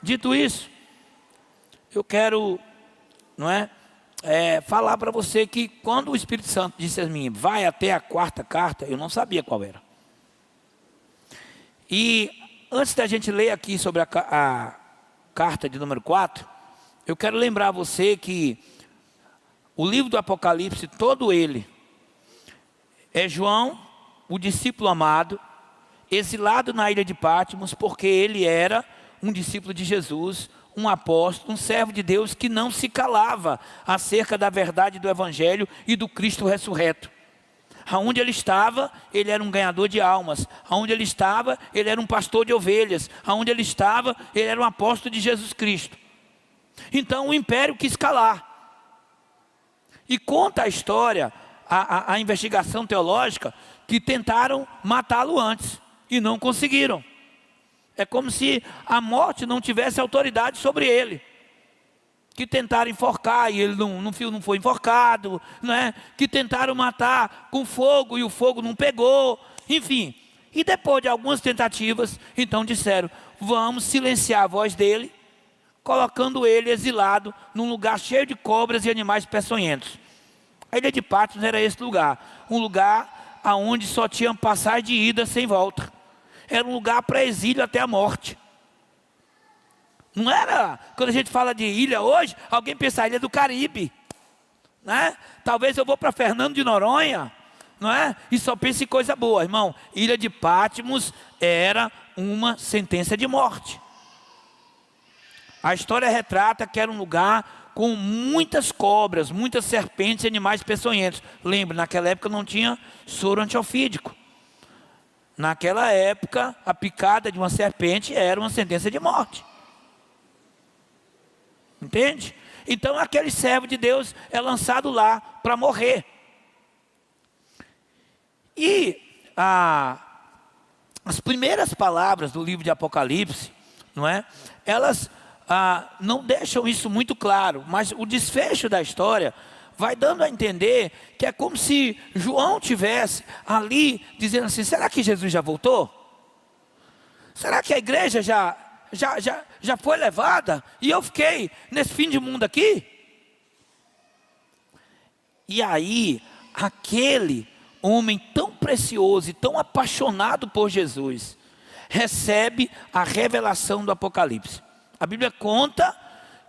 Dito isso, eu quero, falar para você que quando o Espírito Santo disse a mim, vai até a quarta carta, eu não sabia qual era. E antes da gente ler aqui sobre a carta de número 4, eu quero lembrar você que o livro do Apocalipse, todo ele, é João, o discípulo amado, exilado na ilha de Patmos, porque ele era um discípulo de Jesus, um apóstolo, um servo de Deus que não se calava acerca da verdade do Evangelho e do Cristo ressurreto. Aonde ele estava, ele era um ganhador de almas. Aonde ele estava, ele era um pastor de ovelhas. Aonde ele estava, ele era um apóstolo de Jesus Cristo. Então o império quis calar. E conta a história, a investigação teológica, que tentaram matá-lo antes e não conseguiram. É como se a morte não tivesse autoridade sobre ele. Que tentaram enforcar e ele não foi enforcado, que tentaram matar com fogo e o fogo não pegou, enfim. E depois de algumas tentativas, então disseram, vamos silenciar a voz dele, colocando ele exilado num lugar cheio de cobras e animais peçonhentos. A ilha de Patmos era esse lugar, um lugar onde só tinha passagem de ida sem volta. Era um lugar para exílio até a morte. Não era, quando a gente fala de ilha hoje, alguém pensa ilha do Caribe, Talvez eu vou para Fernando de Noronha, e só pense em coisa boa, irmão. Ilha de Patmos era uma sentença de morte. A história retrata que era um lugar com muitas cobras, muitas serpentes e animais peçonhentos. Lembre, naquela época não tinha soro antiofídico. Naquela época, a picada de uma serpente era uma sentença de morte. Entende? Então aquele servo de Deus é lançado lá para morrer. E as primeiras palavras do livro de Apocalipse, elas não deixam isso muito claro, mas o desfecho da história vai dando a entender que é como se João tivesse ali dizendo assim, será que Jesus já voltou? Será que a igreja já foi levada e eu fiquei nesse fim de mundo aqui? E aí, aquele homem tão precioso e tão apaixonado por Jesus, recebe a revelação do Apocalipse. A Bíblia conta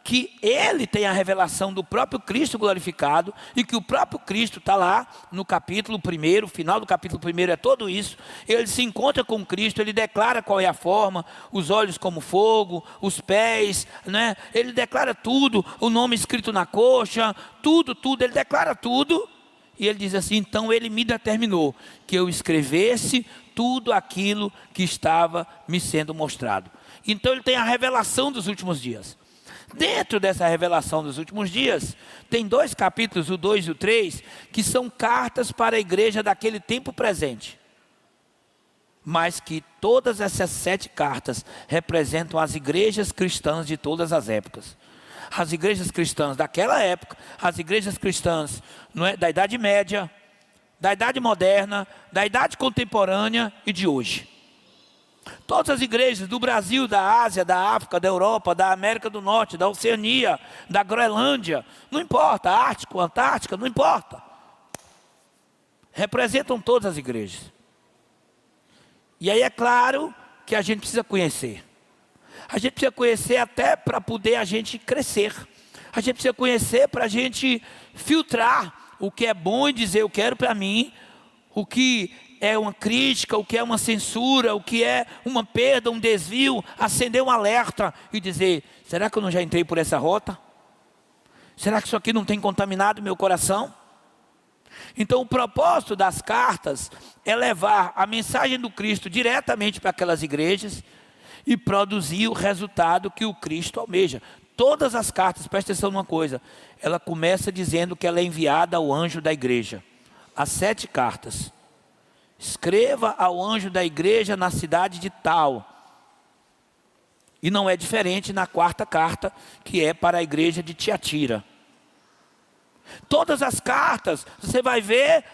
que ele tem a revelação do próprio Cristo glorificado e que o próprio Cristo está lá no capítulo 1, final do capítulo 1 é todo isso. Ele se encontra com Cristo, ele declara qual é a forma, os olhos como fogo, os pés, Ele declara tudo, o nome escrito na coxa, tudo, ele declara tudo. E ele diz assim, então ele me determinou que eu escrevesse tudo aquilo que estava me sendo mostrado. Então ele tem a revelação dos últimos dias. Dentro dessa revelação dos últimos dias, tem 2 capítulos, o 2 e o 3, que são cartas para a igreja daquele tempo presente. Mas que todas essas 7 cartas representam as igrejas cristãs de todas as épocas. As igrejas cristãs daquela época, as igrejas cristãs da Idade Média, da Idade Moderna, da Idade Contemporânea e de hoje. Todas as igrejas do Brasil, da Ásia, da África, da Europa, da América do Norte, da Oceania, da Groenlândia, não importa, Ártico, Antártica, não importa. Representam todas as igrejas. E aí é claro que a gente precisa conhecer. A gente precisa conhecer até para poder a gente crescer. A gente precisa conhecer para a gente filtrar o que é bom e dizer eu quero para mim, o que é uma crítica, o que é uma censura, o que é uma perda, um desvio, acender um alerta e dizer, será que eu não já entrei por essa rota? Será que isso aqui não tem contaminado meu coração? Então o propósito das cartas é levar a mensagem do Cristo diretamente para aquelas igrejas e produzir o resultado que o Cristo almeja. Todas as cartas, presta atenção numa coisa, ela começa dizendo que ela é enviada ao anjo da igreja. As 7 cartas. Escreva ao anjo da igreja na cidade de tal. E não é diferente na 4ª carta, que é para a igreja de Tiatira. Todas as cartas, você vai ver,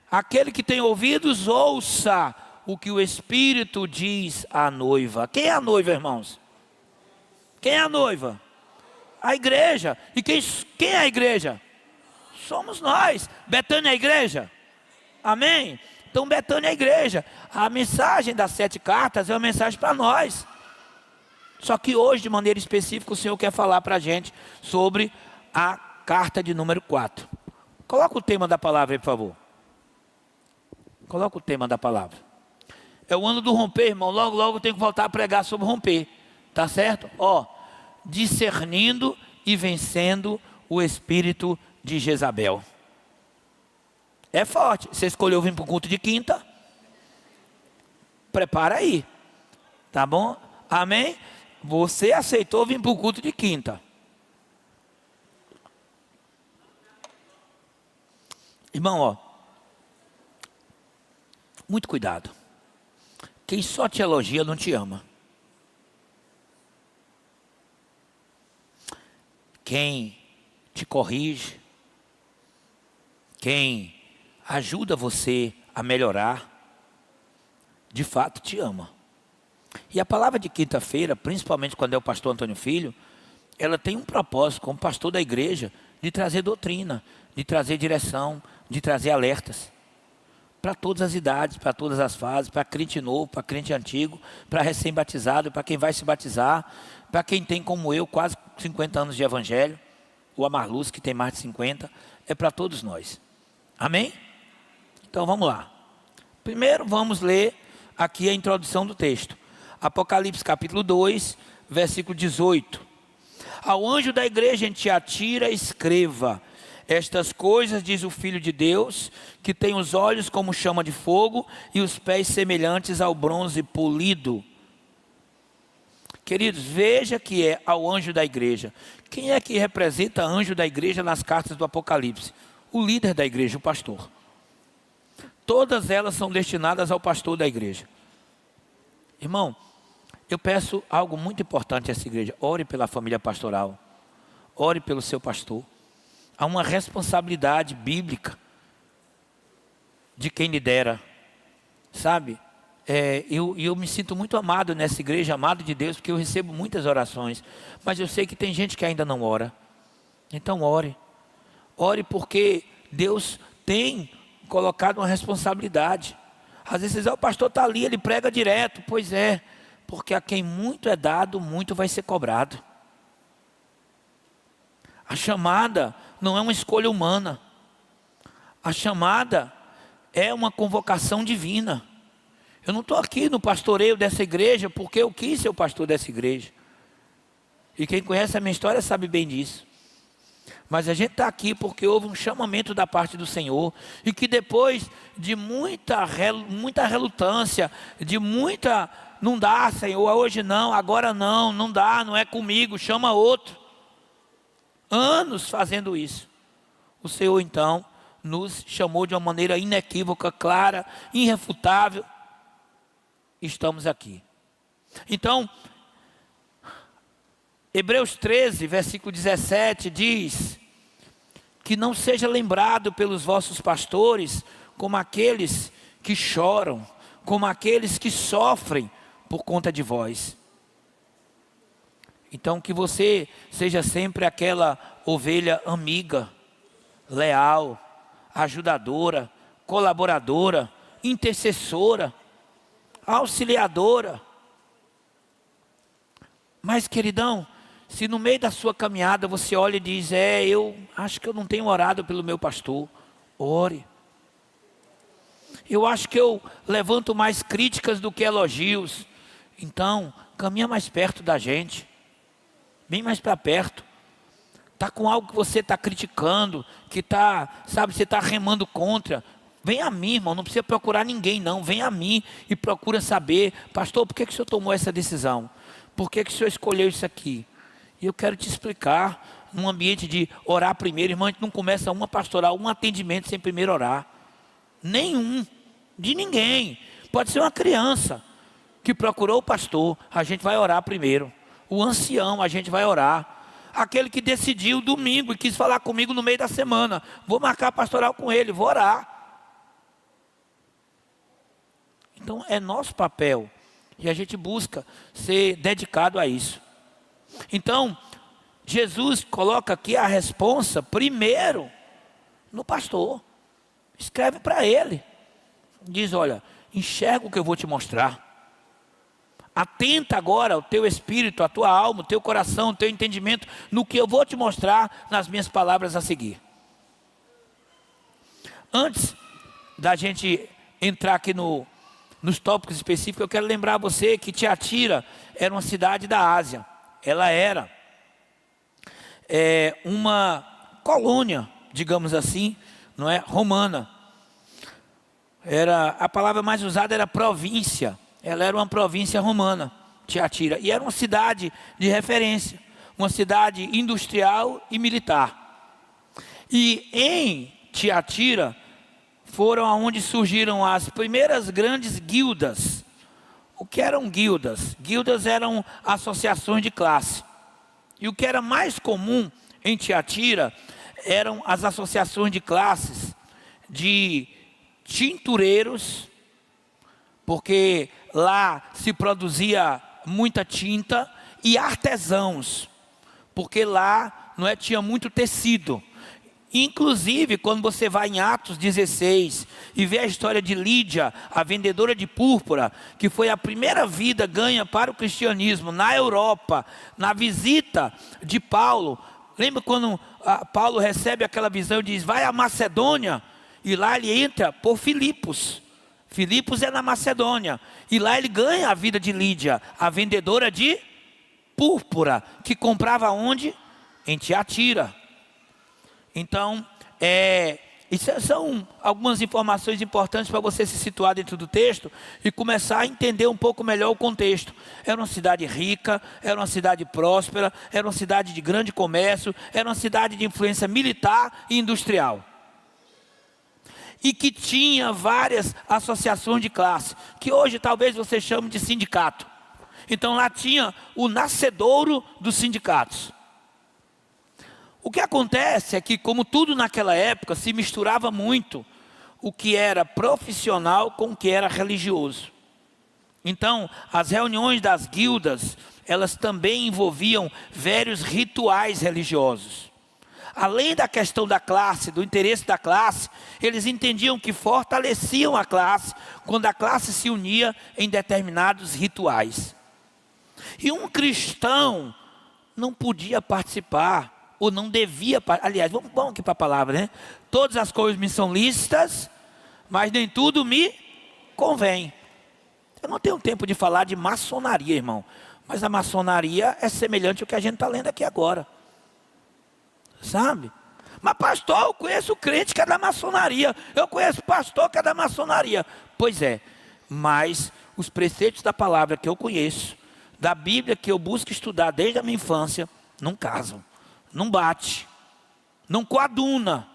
Aquele que tem ouvidos, ouça o que o Espírito diz à noiva. Quem é a noiva, irmãos? Quem é a noiva? A igreja. E quem é a igreja? Somos nós. Betânia é a igreja? Amém? Então Betânia é a igreja. A mensagem das 7 cartas é uma mensagem para nós. Só que hoje, de maneira específica, o Senhor quer falar para a gente sobre a carta de número 4. Coloca o tema da palavra aí, por favor. Coloca o tema da palavra. É o ano do romper, irmão. Logo, logo eu tenho que voltar a pregar sobre romper. Tá certo? Ó, discernindo e vencendo o espírito de Jezabel. É forte. Você escolheu vir para o culto de quinta? Prepara aí. Tá bom? Amém? Você aceitou vir para o culto de quinta. Irmão, ó. Muito cuidado. Quem só te elogia não te ama. Quem te corrige, quem ajuda você a melhorar, de fato te ama. E a palavra de quinta-feira, principalmente quando é o pastor Antônio Filho, ela tem um propósito como pastor da igreja, de trazer doutrina, de trazer direção, de trazer alertas. Para todas as idades, para todas as fases, para crente novo, para crente antigo, para recém-batizado, para quem vai se batizar, para quem tem como eu quase 50 anos de evangelho, o Amarluz que tem mais de 50, é para todos nós. Amém? Então vamos lá. Primeiro vamos ler aqui a introdução do texto. Apocalipse capítulo 2, versículo 18. Ao anjo da igreja em Tiatira escreva: estas coisas diz o Filho de Deus, que tem os olhos como chama de fogo e os pés semelhantes ao bronze polido. Queridos, veja que é ao anjo da igreja. Quem é que representa anjo da igreja nas cartas do Apocalipse? O líder da igreja, o pastor. Todas elas são destinadas ao pastor da igreja. Irmão, eu peço algo muito importante a essa igreja. Ore pela família pastoral. Ore pelo seu pastor. Há uma responsabilidade bíblica de quem lidera, sabe? Eu me sinto muito amado nessa igreja, amado de Deus, porque eu recebo muitas orações. Mas eu sei que tem gente que ainda não ora. Então ore. Ore porque Deus tem colocado uma responsabilidade. Às vezes o pastor está ali, ele prega direto. Pois é, porque a quem muito é dado, muito vai ser cobrado. A chamada não é uma escolha humana. A chamada é uma convocação divina. Eu não estou aqui no pastoreio dessa igreja porque eu quis ser o pastor dessa igreja. E quem conhece a minha história sabe bem disso. Mas a gente está aqui porque houve um chamamento da parte do Senhor. E que depois de muita relutância, de muita... Não dá, Senhor, hoje não, agora não, não dá, não é comigo, chama outro. Anos fazendo isso. O Senhor então nos chamou de uma maneira inequívoca, clara, irrefutável. Estamos aqui. Então, Hebreus 13, versículo 17 diz: que não seja lembrado pelos vossos pastores como aqueles que choram, como aqueles que sofrem por conta de vós. Então que você seja sempre aquela ovelha amiga, leal, ajudadora, colaboradora, intercessora, auxiliadora. Mas queridão, se no meio da sua caminhada você olha e diz: eu acho que eu não tenho orado pelo meu pastor. Ore. Eu acho que eu levanto mais críticas do que elogios. Então, caminha mais perto da gente. Bem mais para perto. Está com algo que você está criticando, que está, sabe, você está remando contra. Vem a mim, irmão, não precisa procurar ninguém não. Vem a mim e procura saber: pastor, por que o senhor tomou essa decisão? Por que o senhor escolheu isso aqui? E eu quero te explicar, num ambiente de orar primeiro. Irmão, a gente não começa uma pastoral, um atendimento sem primeiro orar. Nenhum, de ninguém. Pode ser uma criança que procurou o pastor, a gente vai orar primeiro. O ancião, a gente vai orar. Aquele que decidiu domingo e quis falar comigo no meio da semana: vou marcar pastoral com ele, vou orar. Então é nosso papel. E a gente busca ser dedicado a isso. Então, Jesus coloca aqui a responsa primeiro no pastor. Escreve para ele. Diz, olha, enxerga o que eu vou te mostrar. Atenta agora o teu espírito, a tua alma, o teu coração, o teu entendimento no que eu vou te mostrar nas minhas palavras a seguir. Antes da gente entrar aqui nos tópicos específicos, eu quero lembrar a você que Tiatira era uma cidade da Ásia. Ela era uma colônia, digamos assim, não é, romana. A palavra mais usada era província. Ela era uma província romana, Tiatira, e era uma cidade de referência, uma cidade industrial e militar. E em Tiatira foram aonde surgiram as primeiras grandes guildas. O que eram guildas? Guildas eram associações de classe. E o que era mais comum em Tiatira eram as associações de classes de tintureiros, porque lá se produzia muita tinta, e artesãos, porque lá tinha muito tecido. Inclusive, quando você vai em Atos 16 e vê a história de Lídia, a vendedora de púrpura, que foi a primeira vida ganha para o cristianismo na Europa, na visita de Paulo. Lembra quando Paulo recebe aquela visão e diz, vai à Macedônia, e lá ele entra por Filipos. Filipos é na Macedônia, e lá ele ganha a vida de Lídia, a vendedora de púrpura, que comprava onde? Em Tiatira. Então, isso são algumas informações importantes para você se situar dentro do texto e começar a entender um pouco melhor o contexto. Era uma cidade rica, era uma cidade próspera, era uma cidade de grande comércio, era uma cidade de influência militar e industrial. E que tinha várias associações de classe, que hoje talvez você chame de sindicato. Então lá tinha o nascedouro dos sindicatos. O que acontece é que, como tudo naquela época, se misturava muito o que era profissional com o que era religioso. Então, as reuniões das guildas, elas também envolviam vários rituais religiosos. Além da questão da classe, do interesse da classe, eles entendiam que fortaleciam a classe quando a classe se unia em determinados rituais. E um cristão não podia participar, ou não devia, aliás, vamos aqui para a palavra, né? Todas as coisas me são lícitas, mas nem tudo me convém. Eu não tenho tempo de falar de maçonaria, irmão, mas a maçonaria é semelhante ao que a gente está lendo aqui agora. Sabe? Mas pastor, eu conheço crente que é da maçonaria, eu conheço pastor que é da maçonaria. Pois é, mas os preceitos da palavra que eu conheço, da Bíblia que eu busco estudar desde a minha infância, não casam. Não bate, não coaduna.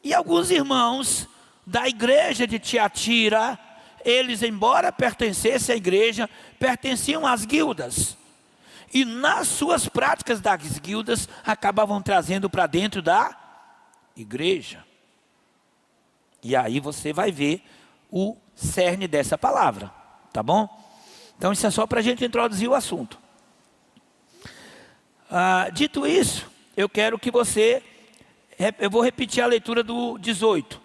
E alguns irmãos da igreja de Tiatira, eles, embora pertencessem à igreja, pertenciam às guildas. E nas suas práticas das guildas, acabavam trazendo para dentro da igreja. E aí você vai ver o cerne dessa palavra, tá bom? Então isso é só para a gente introduzir o assunto. Dito isso, eu quero que eu vou repetir a leitura do 18.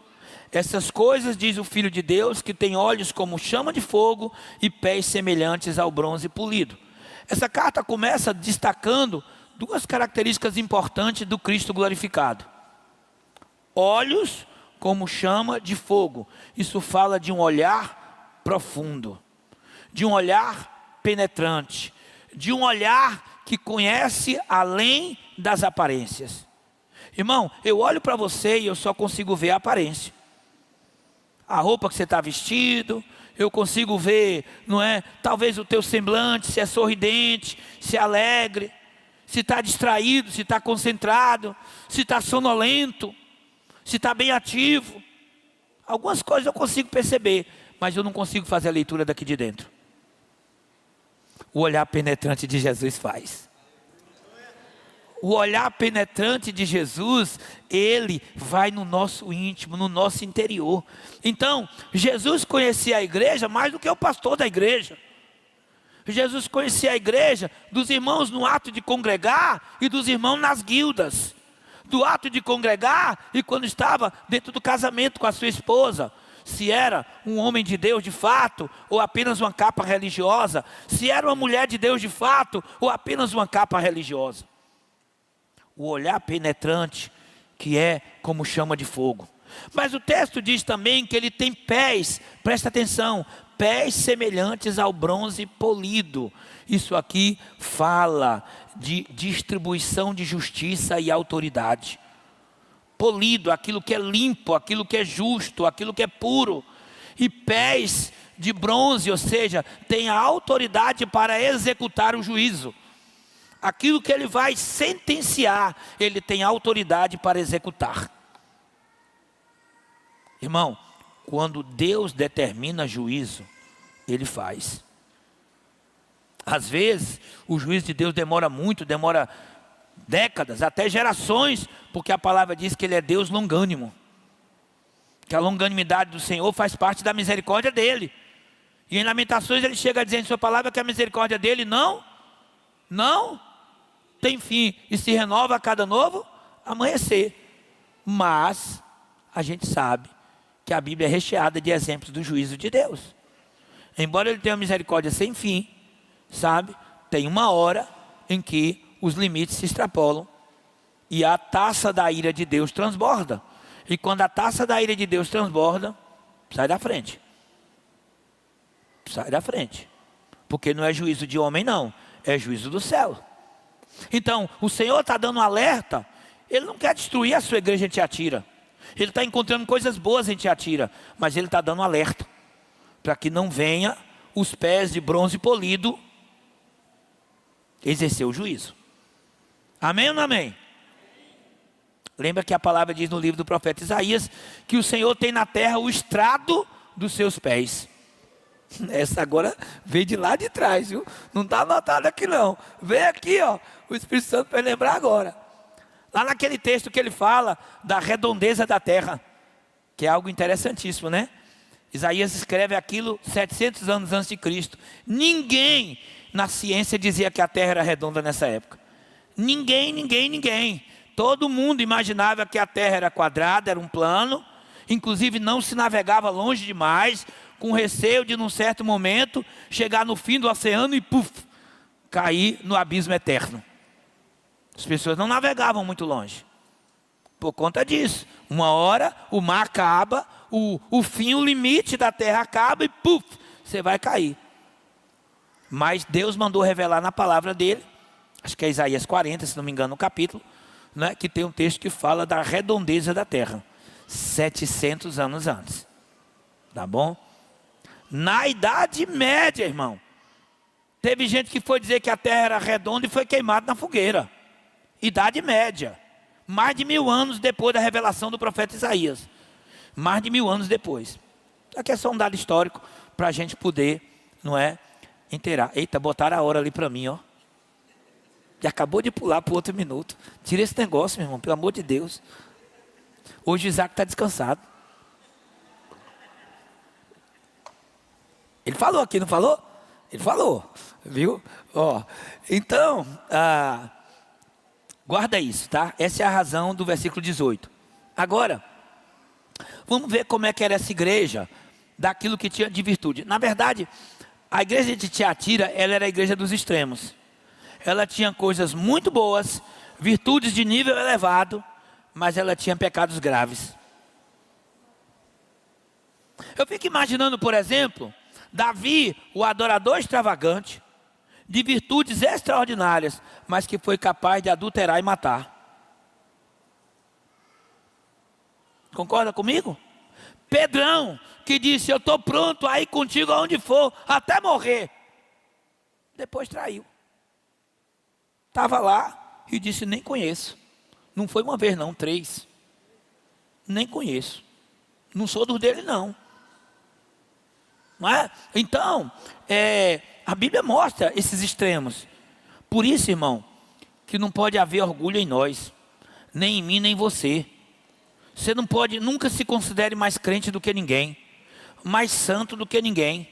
Essas coisas diz o Filho de Deus, que tem olhos como chama de fogo e pés semelhantes ao bronze polido. Essa carta começa destacando duas características importantes do Cristo glorificado. Olhos como chama de fogo. Isso fala de um olhar profundo, de um olhar penetrante, de um olhar que conhece além das aparências. Irmão, eu olho para você e eu só consigo ver a aparência. A roupa que você está vestido, eu consigo ver, não é? Talvez o teu semblante, se é sorridente, se é alegre, se está distraído, se está concentrado, se está sonolento, se está bem ativo. Algumas coisas eu consigo perceber, mas eu não consigo fazer a leitura daqui de dentro. O olhar penetrante de Jesus faz. O olhar penetrante de Jesus, ele vai no nosso íntimo, no nosso interior. Então, Jesus conhecia a igreja mais do que o pastor da igreja. Jesus conhecia a igreja dos irmãos no ato de congregar e dos irmãos nas guildas. Do ato de congregar e quando estava dentro do casamento com a sua esposa. Se era um homem de Deus de fato ou apenas uma capa religiosa. Se era uma mulher de Deus de fato ou apenas uma capa religiosa. O olhar penetrante que é como chama de fogo. Mas o texto diz também que ele tem pés, presta atenção, pés semelhantes ao bronze polido. Isso aqui fala de distribuição de justiça e autoridade. Polido, aquilo que é limpo, aquilo que é justo, aquilo que é puro. E pés de bronze, ou seja, tem a autoridade para executar o juízo. Aquilo que ele vai sentenciar, ele tem autoridade para executar. Irmão, quando Deus determina juízo, Ele faz. Às vezes, o juízo de Deus demora muito, demora décadas, até gerações, porque a palavra diz que Ele é Deus longânimo. Que a longanimidade do Senhor faz parte da misericórdia dEle. E em Lamentações Ele chega a dizer em sua palavra que a misericórdia dEle não tem fim e se renova a cada novo amanhecer. Mas a gente sabe que a Bíblia é recheada de exemplos do juízo de Deus. Embora Ele tenha misericórdia sem fim, sabe? Tem uma hora em que os limites se extrapolam e a taça da ira de Deus transborda. E quando a taça da ira de Deus transborda, sai da frente. Sai da frente. Porque não é juízo de homem não, é juízo do céu. Então, o Senhor está dando um alerta. Ele não quer destruir a sua igreja em Tiatira. Ele está encontrando coisas boas em Tiatira, mas Ele está dando um alerta, para que não venha os pés de bronze polido exercer o juízo. Amém ou não amém? Lembra que a palavra diz no livro do profeta Isaías, que o Senhor tem na terra o estrado dos seus pés. Essa agora veio de lá de trás, viu? Não está anotado aqui não. Vem aqui, ó. O Espírito Santo vai lembrar agora. Lá naquele texto que ele fala da redondeza da terra, que é algo interessantíssimo, né? Isaías escreve aquilo 700 anos antes de Cristo. Ninguém na ciência dizia que a terra era redonda nessa época. Ninguém. Todo mundo imaginava que a terra era quadrada, era um plano. Inclusive não se navegava longe demais, com receio de num certo momento chegar no fim do oceano e cair no abismo eterno. As pessoas não navegavam muito longe. Por conta disso, uma hora o mar acaba, o fim, o limite da terra acaba e você vai cair. Mas Deus mandou revelar na palavra dele, acho que é Isaías 40, se não me engano, no capítulo, né, que tem um texto que fala da redondeza da terra, 700 anos antes. Tá bom? Na Idade Média, irmão, teve gente que foi dizer que a terra era redonda e foi queimado na fogueira. Idade Média, mais de 1000 anos depois da revelação do profeta Isaías. Mais de 1000 anos depois. Aqui é só um dado histórico para a gente poder, não é, inteirar. Eita, botaram a hora ali para mim, ó. E acabou de pular para o outro minuto. Tira esse negócio, meu irmão, pelo amor de Deus. Hoje o Isaac está descansado. Ele falou aqui, não falou? Ele falou, viu? Ó, então, guarda isso, tá? Essa é a razão do versículo 18. Agora, vamos ver como é que era essa igreja, daquilo que tinha de virtude. Na verdade, a igreja de Tiatira, ela era a igreja dos extremos. Ela tinha coisas muito boas, virtudes de nível elevado, mas ela tinha pecados graves. Eu fico imaginando, por exemplo, Davi, o adorador extravagante, de virtudes extraordinárias, mas que foi capaz de adulterar e matar. Concorda comigo? Pedrão, que disse, eu estou pronto a ir contigo aonde for, até morrer. Depois traiu. Estava lá e disse, nem conheço. Não foi uma vez não, 3. Nem conheço. Não sou dos dele não. Não é? Então, a Bíblia mostra esses extremos. Por isso, irmão, que não pode haver orgulho em nós. Nem em mim, nem em você. Você não pode, nunca se considere mais crente do que ninguém. Mais santo do que ninguém.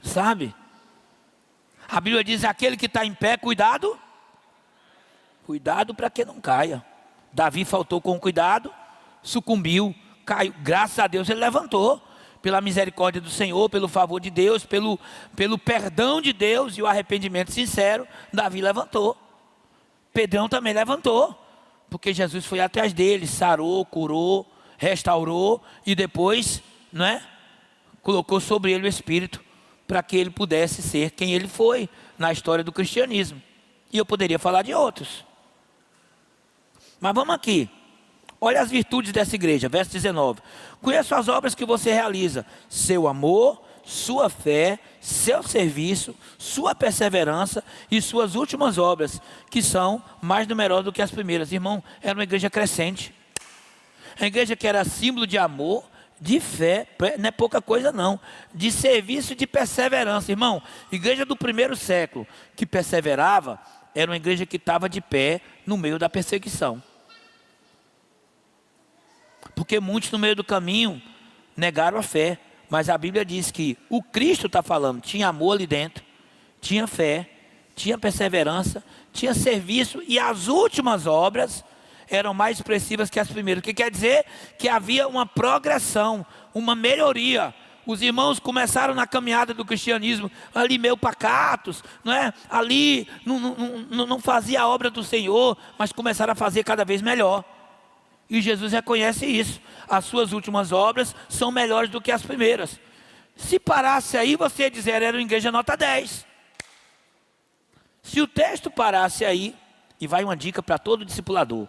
Sabe? A Bíblia diz: aquele que está em pé, cuidado. Cuidado para que não caia. Davi faltou com cuidado, sucumbiu, caiu. Graças a Deus ele levantou. Pela misericórdia do Senhor, pelo favor de Deus, pelo perdão de Deus e o arrependimento sincero, Davi levantou. Pedrão também levantou, porque Jesus foi atrás dele, sarou, curou, restaurou e depois, não é, colocou sobre ele o Espírito para que ele pudesse ser quem ele foi na história do cristianismo. E eu poderia falar de outros. Mas vamos aqui. Olha as virtudes dessa igreja, verso 19. Conheço as obras que você realiza, seu amor, sua fé, seu serviço, sua perseverança e suas últimas obras, que são mais numerosas do que as primeiras. Irmão, era uma igreja crescente. A igreja que era símbolo de amor, de fé, não é pouca coisa não, de serviço e de perseverança. Irmão, igreja do primeiro século que perseverava, era uma igreja que estava de pé no meio da perseguição. Porque muitos no meio do caminho negaram a fé. Mas a Bíblia diz que o Cristo está falando, tinha amor ali dentro, tinha fé, tinha perseverança, tinha serviço, e as últimas obras eram mais expressivas que as primeiras. O que quer dizer? Que havia uma progressão, uma melhoria. Os irmãos começaram na caminhada do cristianismo ali meio pacatos, não é? Ali não fazia a obra do Senhor, mas começaram a fazer cada vez melhor. E Jesus reconhece isso. As suas últimas obras são melhores do que as primeiras. Se parasse aí, você ia dizer: era uma igreja nota 10. Se o texto parasse aí, e vai uma dica para todo discipulador,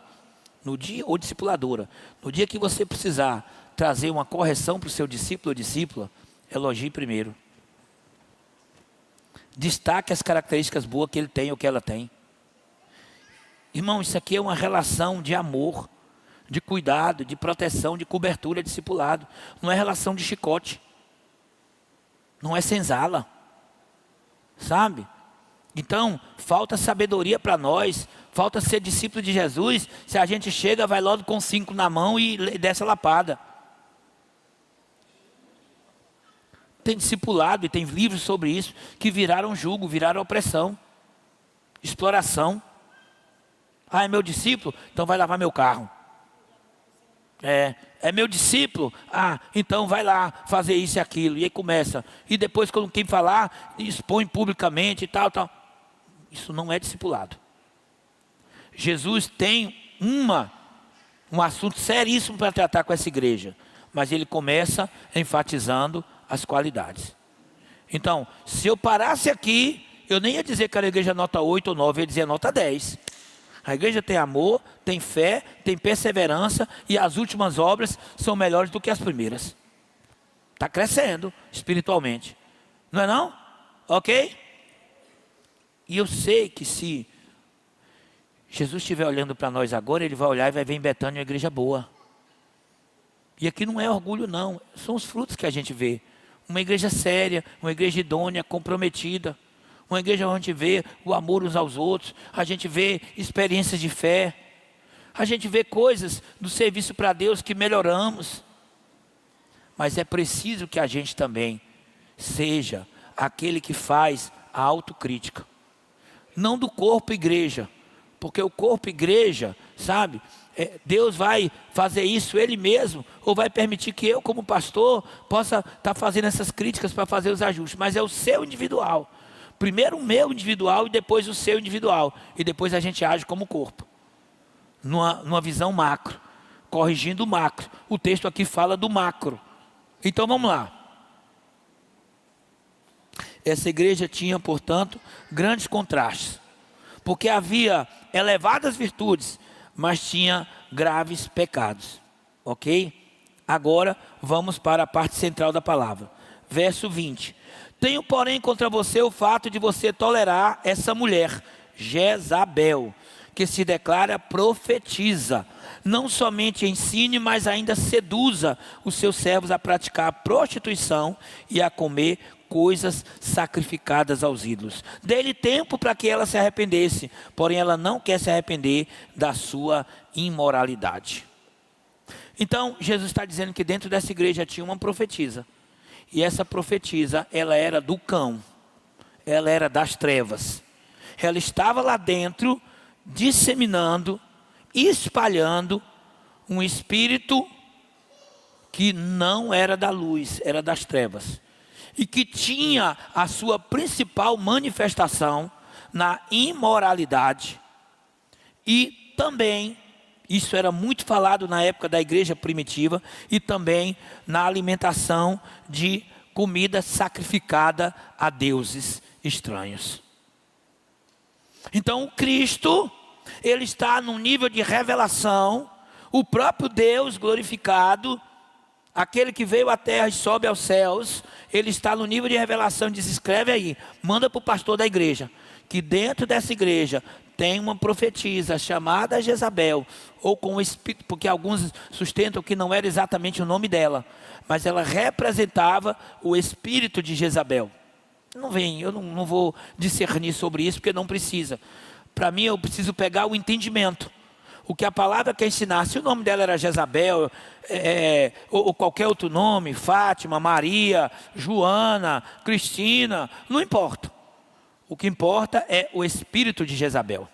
no dia, ou discipuladora, no dia que você precisar trazer uma correção para o seu discípulo ou discípula, elogie primeiro. Destaque as características boas que ele tem ou que ela tem. Irmão, isso aqui é uma relação de amor, de cuidado, de proteção, de cobertura, discipulado. Não é relação de chicote, não é senzala, sabe? Então, falta sabedoria para nós, falta ser discípulo de Jesus, se a gente chega, vai logo com 5 na mão e desce a lapada. Tem discipulado e tem livros sobre isso, que viraram jugo, viraram opressão, exploração. Ah, é meu discípulo? Então vai lavar meu carro. É meu discípulo? Ah, então vai lá fazer isso e aquilo. E aí começa. E depois, quando quem falar, expõe publicamente e tal. Isso não é discipulado. Jesus tem um assunto seríssimo para tratar com essa igreja. Mas ele começa enfatizando as qualidades. Então, se eu parasse aqui, eu nem ia dizer que era a igreja nota 8 ou 9, eu ia dizer nota 10. A igreja tem amor, tem fé, tem perseverança, e as últimas obras são melhores do que as primeiras. Está crescendo espiritualmente. Não é não? Ok? E eu sei que se Jesus estiver olhando para nós agora, ele vai olhar e vai ver em Betânia uma igreja boa. E aqui não é orgulho não, são os frutos que a gente vê. Uma igreja séria, uma igreja idônea, comprometida. Uma igreja onde a gente vê o amor uns aos outros, a gente vê experiências de fé, a gente vê coisas do serviço para Deus que melhoramos. Mas é preciso que a gente também seja aquele que faz a autocrítica. Não do corpo igreja, porque o corpo igreja, sabe, Deus vai fazer isso Ele mesmo, ou vai permitir que eu como pastor possa estar fazendo essas críticas para fazer os ajustes, mas é o seu individual. Primeiro o meu individual e depois o seu individual. E depois a gente age como corpo. Numa visão macro. Corrigindo o macro. O texto aqui fala do macro. Então vamos lá. Essa igreja tinha, portanto, grandes contrastes. Porque havia elevadas virtudes, mas tinha graves pecados. Ok? Agora vamos para a parte central da palavra. Verso 20. Tenho, porém, contra você o fato de você tolerar essa mulher, Jezabel, que se declara profetiza. Não somente ensine, mas ainda seduza os seus servos a praticar prostituição e a comer coisas sacrificadas aos ídolos. Dê-lhe tempo para que ela se arrependesse, porém ela não quer se arrepender da sua imoralidade. Então, Jesus está dizendo que dentro dessa igreja tinha uma profetisa. E essa profetisa, ela era do cão, ela era das trevas. Ela estava lá dentro, disseminando, espalhando um espírito que não era da luz, era das trevas. E que tinha a sua principal manifestação na imoralidade. E também, isso era muito falado na época da igreja primitiva, e também na alimentação de comida sacrificada a deuses estranhos. Então o Cristo, ele está num nível de revelação, o próprio Deus glorificado, aquele que veio à terra e sobe aos céus, ele está no nível de revelação. Diz: escreve aí, manda para o pastor da igreja, que dentro dessa igreja tem uma profetisa chamada Jezabel, ou com o espírito, porque alguns sustentam que não era exatamente o nome dela, mas ela representava o espírito de Jezabel. Eu não vou discernir sobre isso, porque não precisa. Para mim, eu preciso pegar o entendimento. O que a palavra quer ensinar. Se o nome dela era Jezabel, ou qualquer outro nome, Fátima, Maria, Joana, Cristina, não importa. O que importa é o espírito de Jezabel.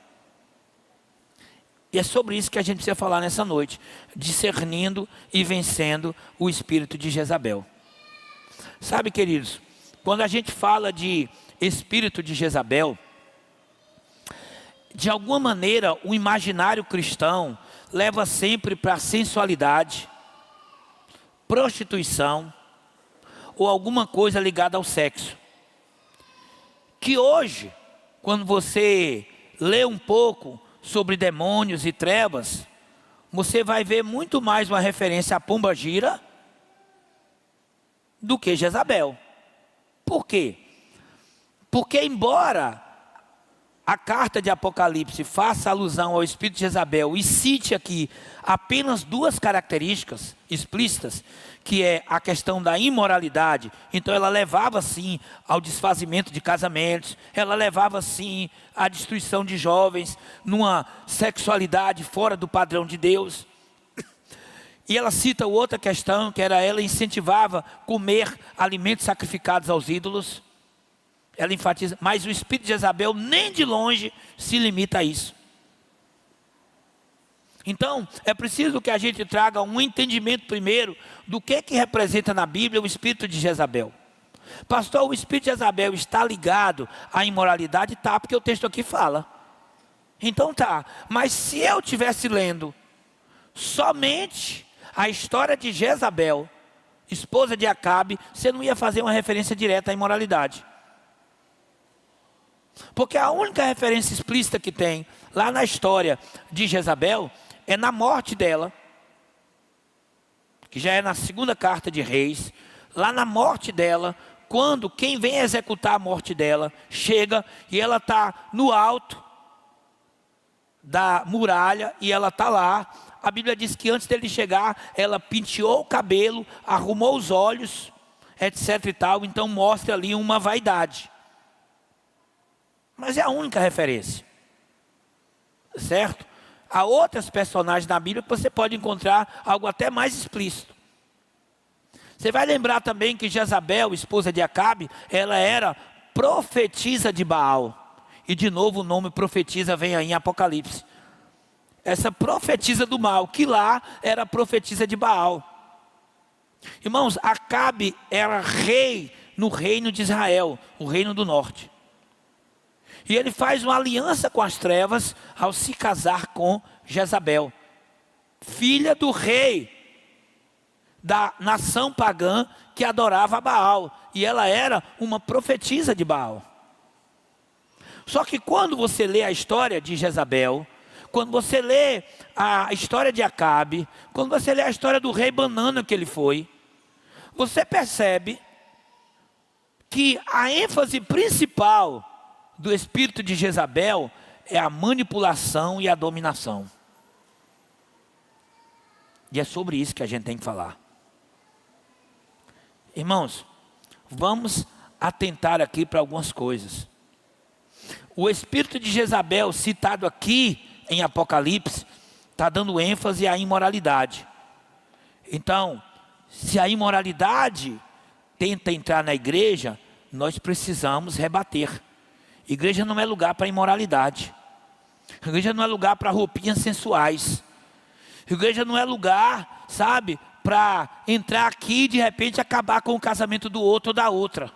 E é sobre isso que a gente precisa falar nessa noite. Discernindo e vencendo o espírito de Jezabel. Sabe, queridos, quando a gente fala de espírito de Jezabel, de alguma maneira o imaginário cristão leva sempre para a sensualidade, prostituição ou alguma coisa ligada ao sexo. Que hoje, quando você lê um pouco sobre demônios e trevas, você vai ver muito mais uma referência a Pombagira do que Jezabel. Por quê? Porque embora a carta de Apocalipse faça alusão ao espírito de Jezabel e cite aqui apenas duas características explícitas, que é a questão da imoralidade, então ela levava sim ao desfazimento de casamentos, ela levava sim à destruição de jovens, numa sexualidade fora do padrão de Deus. E ela cita outra questão, que era ela incentivava comer alimentos sacrificados aos ídolos. Ela enfatiza, mas o espírito de Jezabel nem de longe se limita a isso. Então, é preciso que a gente traga um entendimento primeiro do que representa na Bíblia o espírito de Jezabel. Pastor, o espírito de Jezabel está ligado à imoralidade? Tá, porque o texto aqui fala. Então tá, mas se eu estivesse lendo somente a história de Jezabel, esposa de Acabe, você não ia fazer uma referência direta à imoralidade. Porque a única referência explícita que tem lá na história de Jezabel é na morte dela, que já é na segunda carta de Reis. Lá na morte dela, quando quem vem executar a morte dela chega e ela está no alto da muralha e ela está lá. A Bíblia diz que antes dele chegar, ela penteou o cabelo, arrumou os olhos, etc e tal. Então mostra ali uma vaidade. Mas é a única referência, certo? Há outras personagens na Bíblia que você pode encontrar algo até mais explícito. Você vai lembrar também que Jezabel, esposa de Acabe, ela era profetisa de Baal. E de novo o nome profetisa vem aí em Apocalipse. Essa profetisa do mal, que lá era profetisa de Baal. Irmãos, Acabe era rei no reino de Israel, o reino do norte. E ele faz uma aliança com as trevas ao se casar com Jezabel, filha do rei da nação pagã que adorava Baal. E ela era uma profetisa de Baal. Só que quando você lê a história de Jezabel, quando você lê a história de Acabe, quando você lê a história do rei banana que ele foi, você percebe que a ênfase principal do espírito de Jezabel é a manipulação e a dominação. E é sobre isso que a gente tem que falar. Irmãos, vamos atentar aqui para algumas coisas. O espírito de Jezabel, citado aqui em Apocalipse, está dando ênfase à imoralidade. Então, se a imoralidade tenta entrar na igreja, nós precisamos rebater. Igreja não é lugar para imoralidade. Igreja não é lugar para roupinhas sensuais. Igreja não é lugar, sabe, para entrar aqui e de repente acabar com o casamento do outro ou da outra.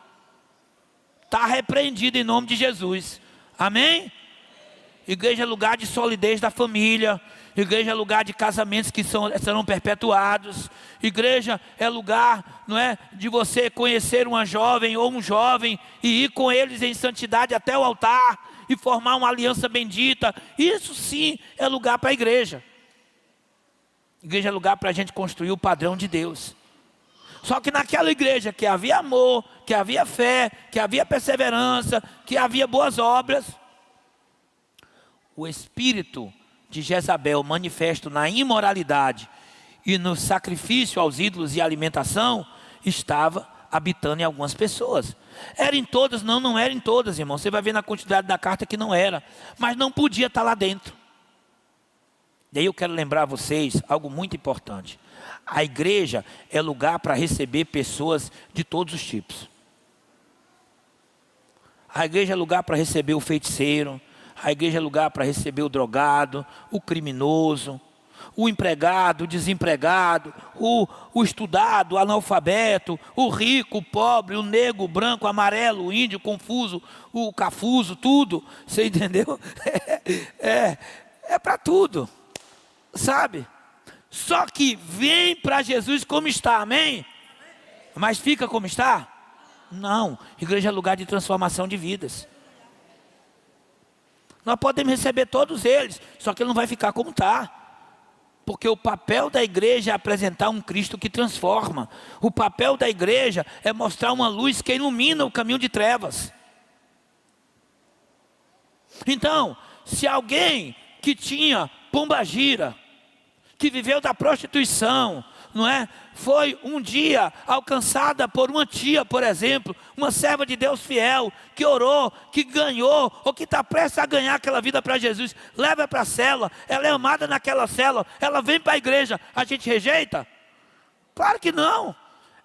Está repreendido em nome de Jesus. Amém? Igreja é lugar de solidez da família. Igreja é lugar de casamentos que serão perpetuados. Igreja é lugar, não é, de você conhecer uma jovem ou um jovem e ir com eles em santidade até o altar e formar uma aliança bendita. Isso sim é lugar para a igreja. Igreja é lugar para a gente construir o padrão de Deus. Só que naquela igreja que havia amor, que havia fé, que havia perseverança, que havia boas obras, o espírito de Jezabel manifesto na imoralidade e no sacrifício aos ídolos e alimentação estava habitando em algumas pessoas. Era em todas? Não, não era em todas, irmão. Você vai ver na quantidade da carta que não era, mas não podia estar lá dentro. E aí eu quero lembrar a vocês algo muito importante. A igreja é lugar para receber pessoas de todos os tipos. A igreja é lugar para receber o feiticeiro. A igreja é lugar para receber o drogado, o criminoso, o empregado, o desempregado, o estudado, o analfabeto, o rico, o pobre, o negro, o branco, o amarelo, o índio, o confuso, o cafuso, tudo. Você entendeu? É para tudo, sabe? Só que vem para Jesus como está, amém? Mas fica como está? Não, igreja é lugar de transformação de vidas. Nós podemos receber todos eles, só que ele não vai ficar como está. Porque o papel da igreja é apresentar um Cristo que transforma. O papel da igreja é mostrar uma luz que ilumina o caminho de trevas. Então, se alguém que tinha pombagira, que viveu da prostituição, não é? Foi um dia alcançada por uma tia, por exemplo, uma serva de Deus fiel, que orou, que ganhou, ou que está prestes a ganhar aquela vida para Jesus, leva para a célula, ela é amada naquela célula, ela vem para a igreja, a gente rejeita? Claro que não,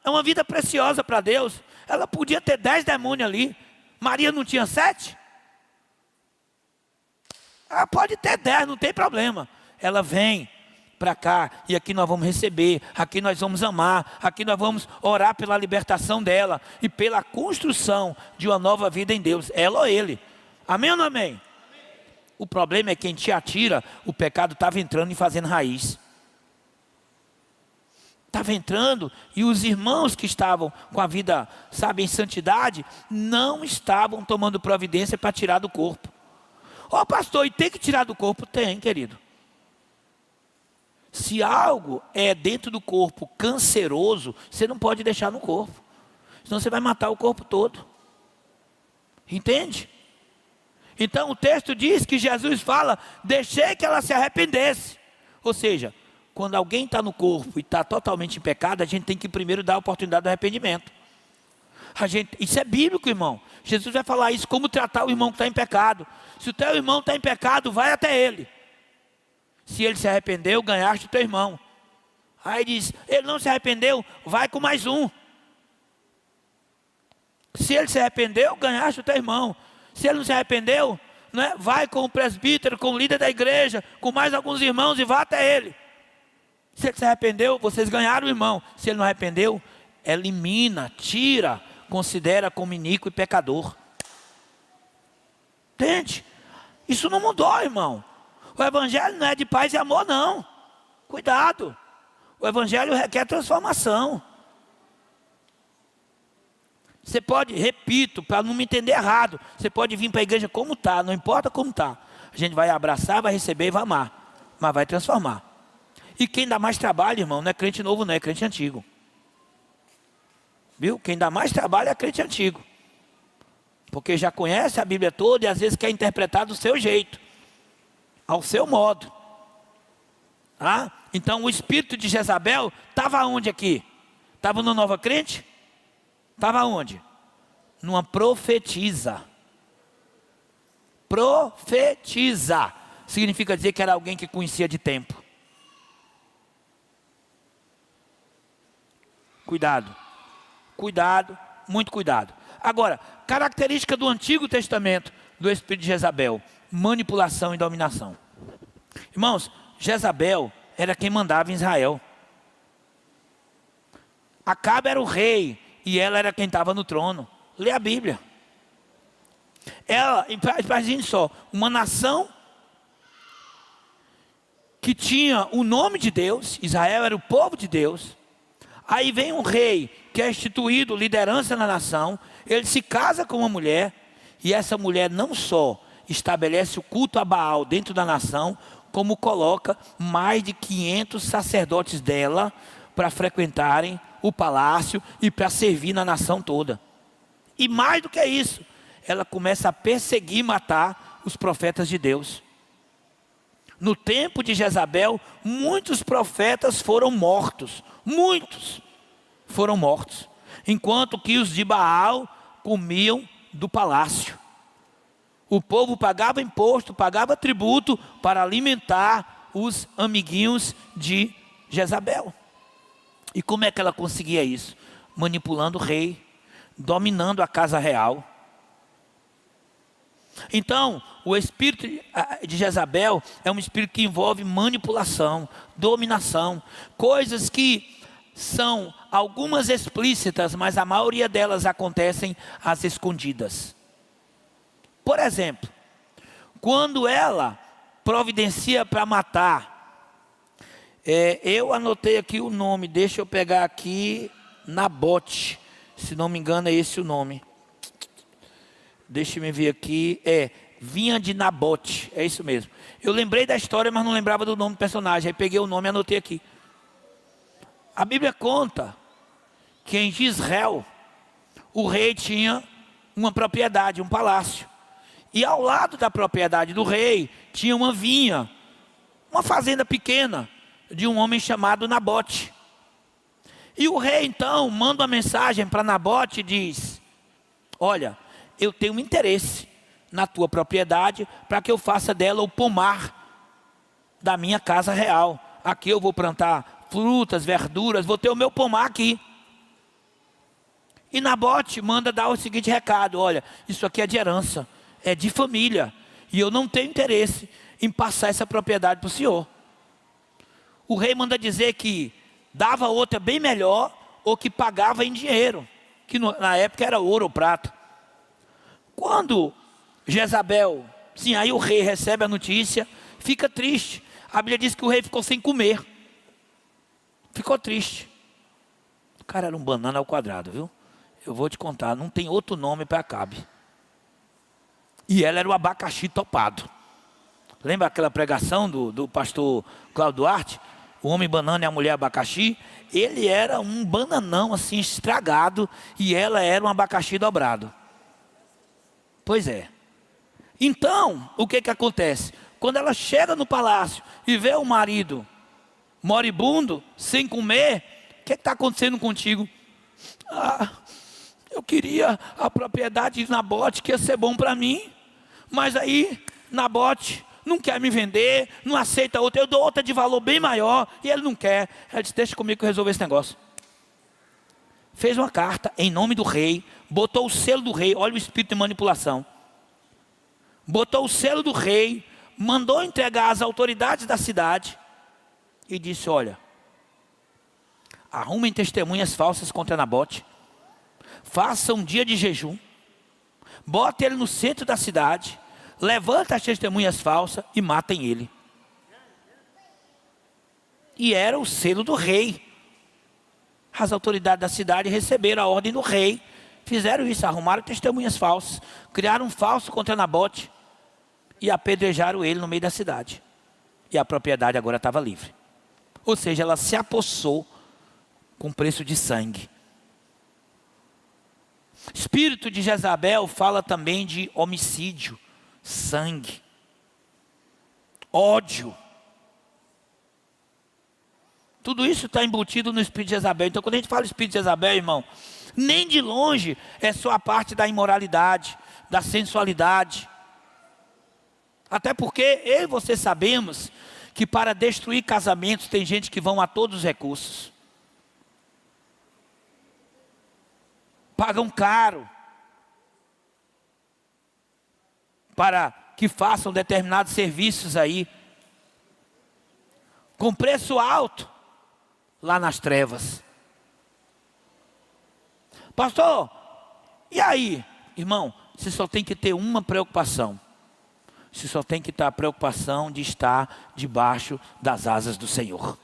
é uma vida preciosa para Deus. Ela podia ter 10 demônios ali, Maria não tinha 7? Ela pode ter 10, não tem problema, ela vem para cá, e aqui nós vamos receber, aqui nós vamos amar, aqui nós vamos orar pela libertação dela, e pela construção de uma nova vida em Deus, ela ou ele, amém ou não amém? O problema é que quem te atira, o pecado estava entrando e fazendo raiz, estava entrando, e os irmãos que estavam com a vida, sabe, em santidade, não estavam tomando providência para tirar do corpo. Ó pastor, e tem que tirar do corpo? Tem, querido. Se algo é dentro do corpo canceroso, você não pode deixar no corpo, senão você vai matar o corpo todo. Entende? Então o texto diz que Jesus fala, deixei que ela se arrependesse. Ou seja, quando alguém está no corpo e está totalmente em pecado, a gente tem que primeiro dar a oportunidade do arrependimento. Isso é bíblico, irmão. Jesus vai falar isso, como tratar o irmão que está em pecado. Se o teu irmão está em pecado, vai até ele. Se ele se arrependeu, ganhaste o teu irmão. Aí diz, ele não se arrependeu, vai com mais um. Se ele se arrependeu, ganhaste o teu irmão. Se ele não se arrependeu, né, vai com o presbítero, com o líder da igreja, com mais alguns irmãos e vá até ele. Se ele se arrependeu, vocês ganharam o irmão. Se ele não arrependeu, elimina, tira, considera como iníquo e pecador. Entende? Isso não mudou, irmão. O evangelho não é de paz e amor, não. Cuidado. O evangelho requer transformação. Você pode, repito, para não me entender errado, você pode vir para a igreja como está, não importa como está. A gente vai abraçar, vai receber e vai amar, mas vai transformar. E quem dá mais trabalho, irmão, não é crente novo, não, é crente antigo. Viu? Quem dá mais trabalho é crente antigo. Porque já conhece a Bíblia toda e às vezes quer interpretar do seu jeito, ao seu modo. Então o espírito de Jezabel estava onde aqui? Estava no Nova Crente? Estava onde? Numa profetisa. Profetiza significa dizer que era alguém que conhecia de tempo. Cuidado. cuidado, muito cuidado. Agora, característica do Antigo Testamento do espírito de Jezabel: manipulação e dominação. Irmãos, Jezabel era quem mandava em Israel. Acabe era o rei e ela era quem estava no trono. Lê a Bíblia. Ela, imagine só, uma nação que tinha o nome de Deus, Israel era o povo de Deus. Aí vem um rei que é instituído liderança na nação, ele se casa com uma mulher, e essa mulher não só estabelece o culto a Baal dentro da nação, como coloca mais de 500 sacerdotes dela para frequentarem o palácio e para servir na nação toda. E mais do que isso, ela começa a perseguir e matar os profetas de Deus. No tempo de Jezabel, muitos profetas foram mortos. Muitos foram mortos. Enquanto que os de Baal comiam do palácio. O povo pagava imposto, pagava tributo para alimentar os amiguinhos de Jezabel. E como é que ela conseguia isso? Manipulando o rei, dominando a casa real. Então, o espírito de Jezabel é um espírito que envolve manipulação, dominação, coisas que são algumas explícitas, mas a maioria delas acontecem às escondidas. Por exemplo, quando ela providencia para matar, eu anotei aqui o nome, deixa eu pegar aqui, Nabote, se não me engano é esse o nome. Deixa eu ver aqui, vinha de Nabote, é isso mesmo. Eu lembrei da história, mas não lembrava do nome do personagem, aí peguei o nome e anotei aqui. A Bíblia conta que em Israel, o rei tinha uma propriedade, um palácio. E ao lado da propriedade do rei, tinha uma vinha, uma fazenda pequena, de um homem chamado Nabote. E o rei então manda uma mensagem para Nabote e diz: olha, eu tenho um interesse na tua propriedade para que eu faça dela o pomar da minha casa real. Aqui eu vou plantar frutas, verduras, vou ter o meu pomar aqui. E Nabote manda dar o seguinte recado: olha, isso aqui é de herança, é de família, e eu não tenho interesse em passar essa propriedade para o senhor. O rei manda dizer que dava outra bem melhor, ou que pagava em dinheiro, que na época era ouro ou prata. Quando Jezabel, sim, aí o rei recebe a notícia, fica triste. A Bíblia diz que o rei ficou sem comer. Ficou triste. O cara era um banana ao quadrado, viu? Eu vou te contar, não tem outro nome para Acabe. E ela era o abacaxi topado. Lembra aquela pregação do pastor Cláudio Duarte? O homem banana e a mulher abacaxi. Ele era um bananão assim estragado, e ela era um abacaxi dobrado. Pois é. Então, o que acontece? Quando ela chega no palácio e vê o marido moribundo, sem comer, o que está acontecendo contigo? Eu queria a propriedade de Nabote, que ia ser bom para mim, mas aí Nabote não quer me vender, não aceita outra, eu dou outra de valor bem maior, e ele não quer. Ela disse: deixa comigo que eu resolvo esse negócio. Fez uma carta em nome do rei, botou o selo do rei, olha o espírito de manipulação. Botou o selo do rei, mandou entregar às autoridades da cidade, e disse: olha, arrumem testemunhas falsas contra Nabote, façam um dia de jejum, botem ele no centro da cidade, levantem as testemunhas falsas e matem ele. E era o selo do rei. As autoridades da cidade receberam a ordem do rei, fizeram isso, arrumaram testemunhas falsas, criaram um falso contra Nabote e apedrejaram ele no meio da cidade. E a propriedade agora estava livre. Ou seja, ela se apossou com preço de sangue. Espírito de Jezabel fala também de homicídio, sangue, ódio. Tudo isso está embutido no espírito de Jezabel. Então, quando a gente fala espírito de Jezabel, irmão, nem de longe é só a parte da imoralidade, da sensualidade. Até porque eu e você sabemos que para destruir casamentos tem gente que vão a todos os recursos. pagam caro para que façam determinados serviços aí, com preço alto, lá nas trevas. Pastor, e aí? Irmão, você só tem que ter uma preocupação. Você só tem que ter a preocupação de estar debaixo das asas do Senhor.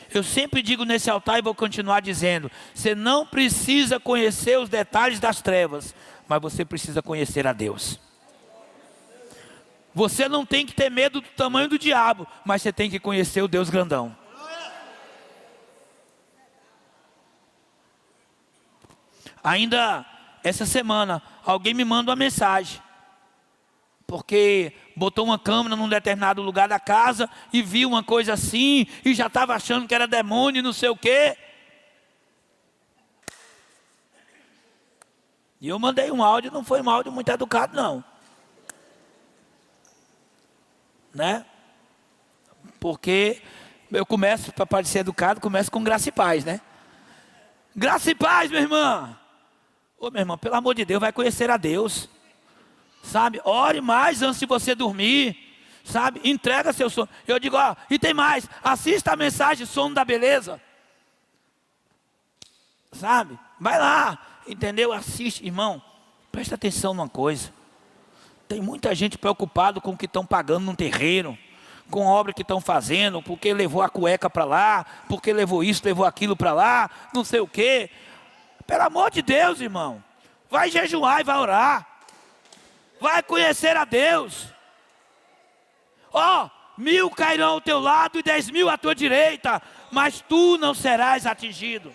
Eu sempre digo nesse altar e vou continuar dizendo: você não precisa conhecer os detalhes das trevas, mas você precisa conhecer a Deus. Você não tem que ter medo do tamanho do diabo, mas você tem que conhecer o Deus grandão. Ainda essa semana, alguém me manda uma mensagem, porque botou uma câmera num determinado lugar da casa e viu uma coisa assim, e já estava achando que era demônio e não sei o quê. E eu mandei um áudio, não foi um áudio muito educado não. Né? Porque eu começo, para parecer educado, começo com graça e paz, né? Graça e paz, minha irmã. Ô, meu irmão, pelo amor de Deus, vai conhecer a Deus. Sabe? Ore mais antes de você dormir. Sabe? Entrega seu sono. Eu digo, ó, e tem mais. Assista a mensagem Sono da Beleza. Sabe? Vai lá. Entendeu? Assiste. Irmão, presta atenção numa coisa. Tem muita gente preocupada com o que estão pagando no terreiro, com a obra que estão fazendo, porque levou a cueca para lá, porque levou isso, levou aquilo para lá, não sei o quê. Pelo amor de Deus, irmão, vai jejuar e vai orar. Vai conhecer a Deus. Ó, 1000 cairão ao teu lado e 10.000 à tua direita, mas tu não serás atingido.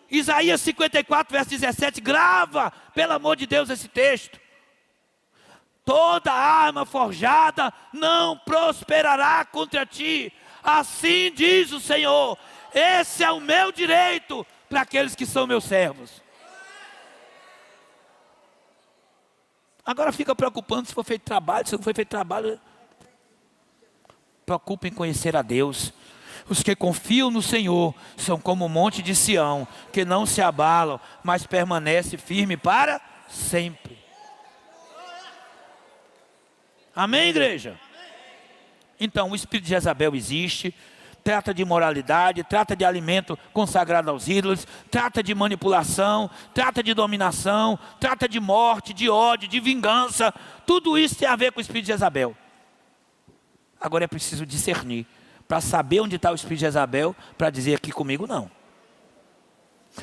Isaías 54, verso 17, grava, pelo amor de Deus, esse texto. Toda arma forjada não prosperará contra ti. Assim diz o Senhor. Esse é o meu direito para aqueles que são meus servos. Agora fica preocupando se for feito trabalho, se não foi feito trabalho. Preocupe em conhecer a Deus. Os que confiam no Senhor são como o monte de Sião, que não se abalam, mas permanece firme para sempre. Amém, igreja? Então, o espírito de Jezabel existe, trata de imoralidade, trata de alimento consagrado aos ídolos, trata de manipulação, trata de dominação, trata de morte, de ódio, de vingança. Tudo isso tem a ver com o espírito de Jezabel. Agora é preciso discernir, para saber onde está o espírito de Jezabel, para dizer aqui comigo não.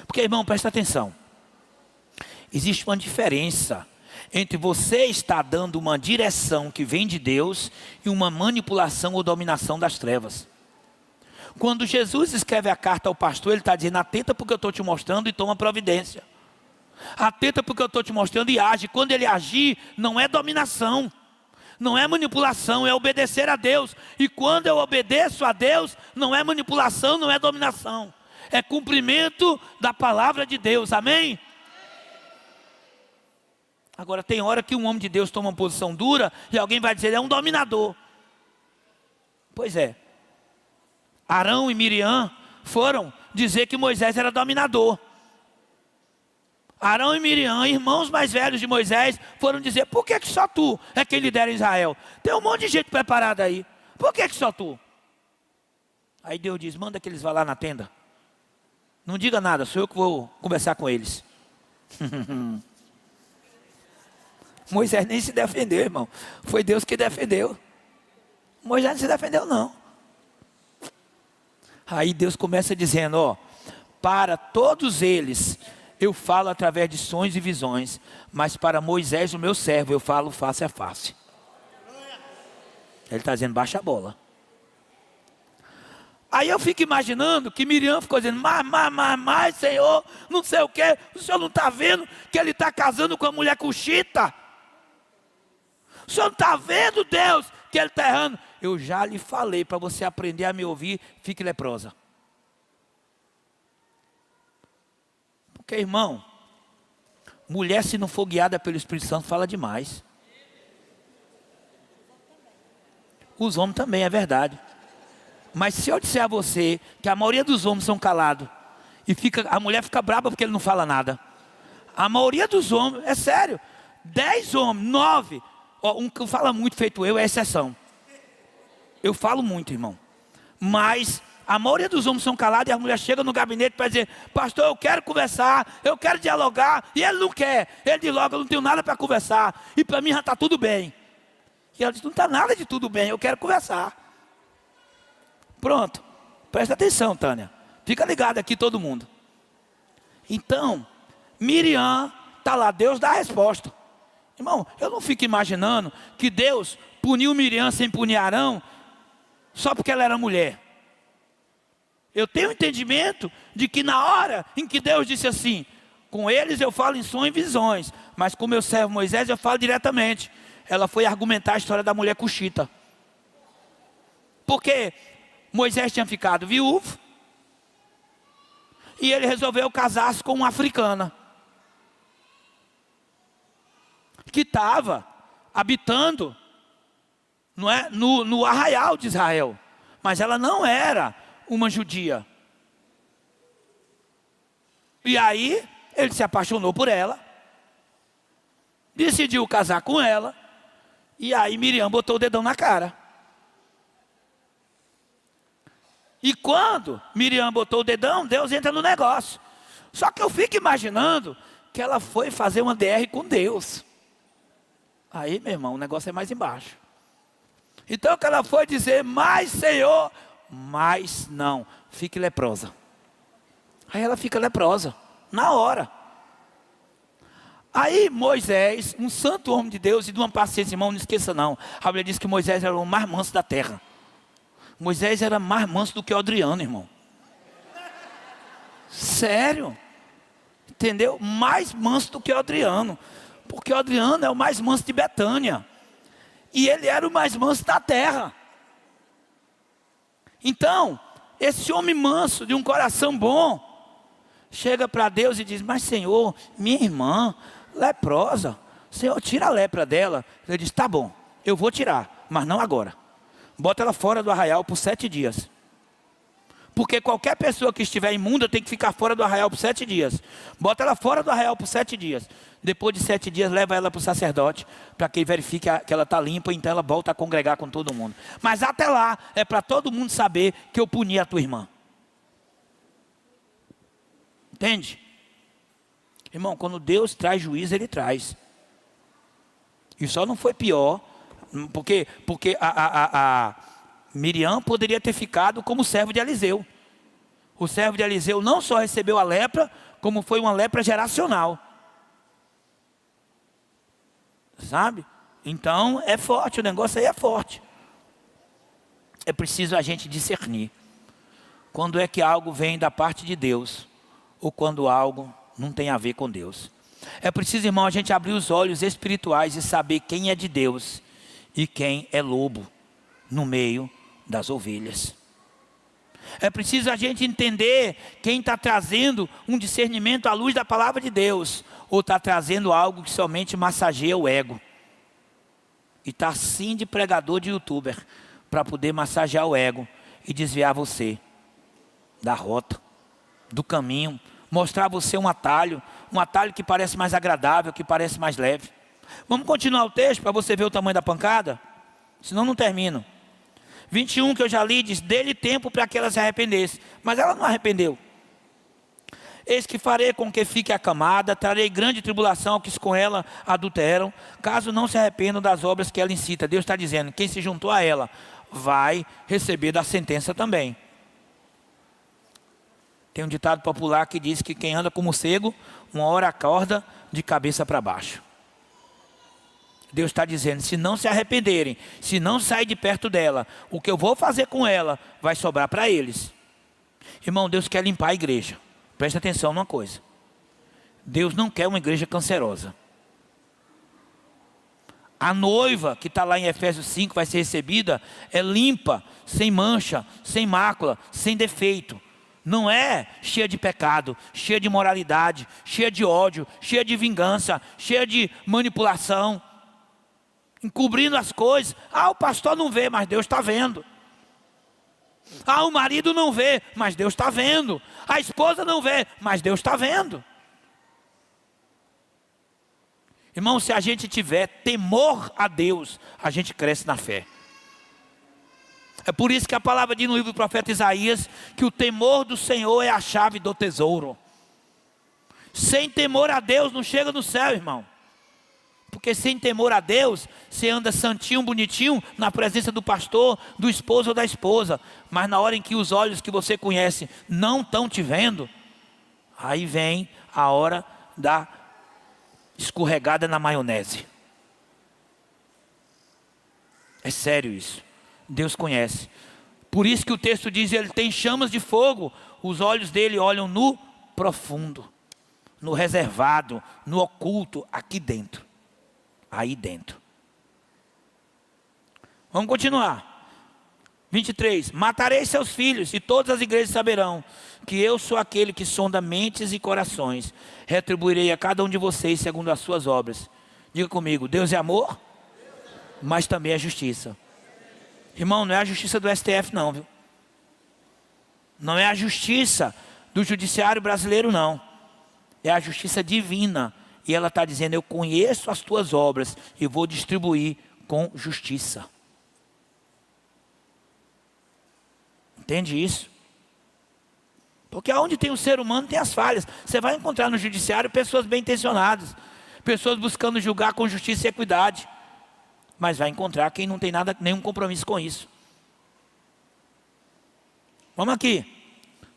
Porque, irmão, presta atenção. Existe uma diferença entre você estar dando uma direção que vem de Deus e uma manipulação ou dominação das trevas. Quando Jesus escreve a carta ao pastor, ele está dizendo: atenta porque eu estou te mostrando e toma providência. Atenta porque eu estou te mostrando e age. Quando ele agir, não é dominação, não é manipulação, é obedecer a Deus. E quando eu obedeço a Deus, não é manipulação, não é dominação, é cumprimento da palavra de Deus. Amém? Agora tem hora que um homem de Deus toma uma posição dura e alguém vai dizer: é um dominador. Pois é, Arão e Miriam foram dizer que Moisés era dominador. Arão e Miriam, irmãos mais velhos de Moisés, foram dizer: por que só tu é quem lidera Israel? Tem um monte de gente preparada aí, por que só tu? Aí Deus diz: manda que eles vá lá na tenda. Não diga nada, sou eu que vou conversar com eles. Moisés nem se defendeu, irmão. Foi Deus que defendeu. Moisés não se defendeu, não. Aí Deus começa dizendo: ó, para todos eles eu falo através de sonhos e visões, mas para Moisés, o meu servo, eu falo face a face. Ele está dizendo: baixa a bola. Aí eu fico imaginando que Miriam ficou dizendo: mas, Senhor, não sei o que, o Senhor não está vendo que ele está casando com a mulher cuxita? O Senhor não está vendo, Deus, que ele está errando? Eu já lhe falei para você aprender a me ouvir, fique leprosa. Porque, irmão, mulher se não for guiada pelo Espírito Santo fala demais. Os homens também, é verdade. Mas se eu disser a você que a maioria dos homens são calados, e a mulher fica brava porque ele não fala nada. A maioria dos homens, é sério, 10 homens, 9, um que fala muito feito eu é exceção. Eu falo muito, irmão. Mas a maioria dos homens são calados e a mulher chega no gabinete para dizer: pastor, eu quero conversar, eu quero dialogar. E ele não quer. Ele diz logo: eu não tenho nada para conversar. E para mim já está tudo bem. E ela diz: não está nada de tudo bem, eu quero conversar. Pronto. Presta atenção, Tânia. Fica ligado aqui todo mundo. Então, Miriam está lá, Deus dá a resposta. Irmão, eu não fico imaginando que Deus puniu Miriam sem punir Arão, só porque ela era mulher. Eu tenho entendimento de que na hora em que Deus disse assim: com eles eu falo em sonhos e visões, mas com meu servo Moisés eu falo diretamente. Ela foi argumentar a história da mulher cuxita. Porque Moisés tinha ficado viúvo, e ele resolveu casar-se com uma africana, que estava habitando, não é, no arraial de Israel. Mas ela não era uma judia. E aí, ele se apaixonou por ela, decidiu casar com ela, e aí Miriam botou o dedão na cara. E quando Miriam botou o dedão, Deus entra no negócio. Só que eu fico imaginando que ela foi fazer uma DR com Deus. Aí, meu irmão, o negócio é mais embaixo. Então que ela foi dizer: mas Senhor, mas não, fique leprosa. Aí ela fica leprosa, na hora. Aí Moisés, um santo homem de Deus e de uma paciência, irmão, não esqueça não. A Bíblia diz que Moisés era o mais manso da terra. Moisés era mais manso do que o Adriano, irmão. Sério. Entendeu? Mais manso do que o Adriano. Porque o Adriano é o mais manso de Betânia. E ele era o mais manso da terra. Então, esse homem manso, de um coração bom, chega para Deus e diz: mas Senhor, minha irmã, leprosa, Senhor, tira a lepra dela. Ele diz: tá bom, eu vou tirar, mas não agora. Bota ela fora do arraial por 7 dias. Porque qualquer pessoa que estiver imunda tem que ficar fora do arraial por 7 dias. Bota ela fora do arraial por 7 dias. Depois de 7 dias, leva ela para o sacerdote, para que ele verifique que ela está limpa, então ela volta a congregar com todo mundo. Mas até lá, é para todo mundo saber que eu puni a tua irmã. Entende? Irmão, quando Deus traz juízo, Ele traz. E só não foi pior, porque a Miriam poderia ter ficado como servo de Eliseu. O servo de Eliseu não só recebeu a lepra, como foi uma lepra geracional. Sabe? Então é forte, o negócio aí é forte. É preciso a gente discernir quando é que algo vem da parte de Deus, ou quando algo não tem a ver com Deus. É preciso, irmão, a gente abrir os olhos espirituais e saber quem é de Deus e quem é lobo no meio das ovelhas. É preciso a gente entender quem está trazendo um discernimento à luz da palavra de Deus, ou está trazendo algo que somente massageia o ego. E está assim de pregador de youtuber, para poder massagear o ego e desviar você da rota, do caminho, mostrar a você um atalho que parece mais agradável, que parece mais leve. Vamos continuar o texto para você ver o tamanho da pancada? Senão não termino. 21 que eu já li diz: dê-lhe tempo para que ela se arrependesse. Mas ela não arrependeu. Eis que farei com que fique acamada, trarei grande tribulação ao que com ela adulteram, caso não se arrependam das obras que ela incita. Deus está dizendo: quem se juntou a ela vai receber da sentença também. Tem um ditado popular que diz que quem anda como cego, uma hora acorda de cabeça para baixo. Deus está dizendo: se não se arrependerem, se não sair de perto dela, o que eu vou fazer com ela vai sobrar para eles. Irmão, Deus quer limpar a igreja. Presta atenção numa coisa: Deus não quer uma igreja cancerosa. A noiva que está lá em Efésios 5 vai ser recebida, é limpa, sem mancha, sem mácula, sem defeito. Não é cheia de pecado, cheia de imoralidade, cheia de ódio, cheia de vingança, cheia de manipulação, encobrindo as coisas. Ah, o pastor não vê, mas Deus está vendo. Ah, o marido não vê, mas Deus está vendo. A esposa não vê, mas Deus está vendo. Irmão, se a gente tiver temor a Deus, a gente cresce na fé. É por isso que a palavra diz no livro do profeta Isaías, que o temor do Senhor é a chave do tesouro. Sem temor a Deus não chega no céu, irmão. Porque sem temor a Deus, você anda santinho, bonitinho, na presença do pastor, do esposo ou da esposa. Mas na hora em que os olhos que você conhece não estão te vendo, aí vem a hora da escorregada na maionese. É sério isso. Deus conhece. Por isso que o texto diz, ele tem chamas de fogo. Os olhos dele olham no profundo, no reservado, no oculto, aqui dentro. Aí dentro. Vamos continuar. 23. Matarei seus filhos, e todas as igrejas saberão que eu sou aquele que sonda mentes e corações. Retribuirei a cada um de vocês segundo as suas obras. Diga comigo, Deus é amor, mas também é justiça. Irmão, não é a justiça do STF não, viu? Não é a justiça do judiciário brasileiro não. É a justiça divina. E ela está dizendo, eu conheço as tuas obras e vou distribuir com justiça. Entende isso? Porque onde tem o ser humano tem as falhas. Você vai encontrar no judiciário pessoas bem intencionadas, pessoas buscando julgar com justiça e equidade. Mas vai encontrar quem não tem nada, nenhum compromisso com isso. Vamos aqui,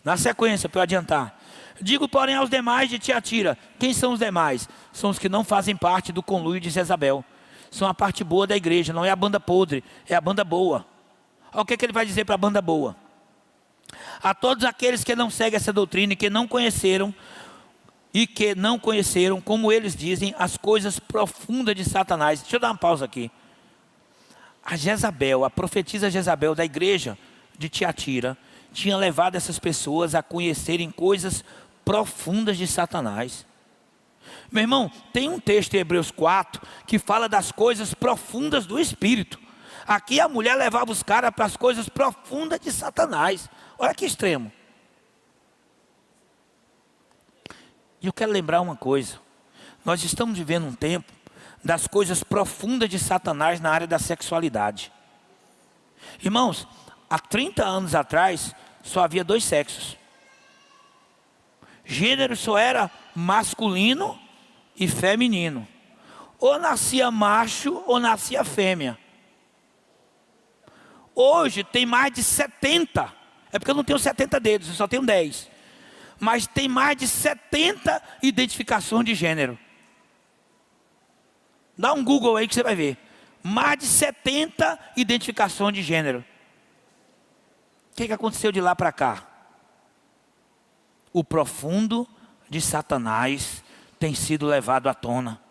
na sequência para eu adiantar. Digo, porém, aos demais de Tiatira. Quem são os demais? São os que não fazem parte do conluio de Jezabel. São a parte boa da igreja, não é a banda podre, é a banda boa. Olha o que ele vai dizer para a banda boa. A todos aqueles que não seguem essa doutrina e que não conheceram, como eles dizem, as coisas profundas de Satanás. Deixa eu dar uma pausa aqui. A Jezabel, a profetisa Jezabel da igreja de Tiatira, tinha levado essas pessoas a conhecerem coisas profundas de Satanás. Meu irmão, tem um texto em Hebreus 4 que fala das coisas profundas do Espírito. Aqui a mulher levava os caras para as coisas profundas de Satanás. Olha que extremo. E eu quero lembrar uma coisa. Nós estamos vivendo um tempo das coisas profundas de Satanás na área da sexualidade. Irmãos, há 30 anos atrás, só havia 2 sexos. Gênero só era masculino e feminino. Ou nascia macho ou nascia fêmea. Hoje tem mais de 70. É porque eu não tenho 70 dedos, eu só tenho 10. Mas tem mais de 70 identificações de gênero. Dá um Google aí que você vai ver. Mais de 70 identificações de gênero. O que aconteceu de lá para cá? O profundo de Satanás tem sido levado à tona.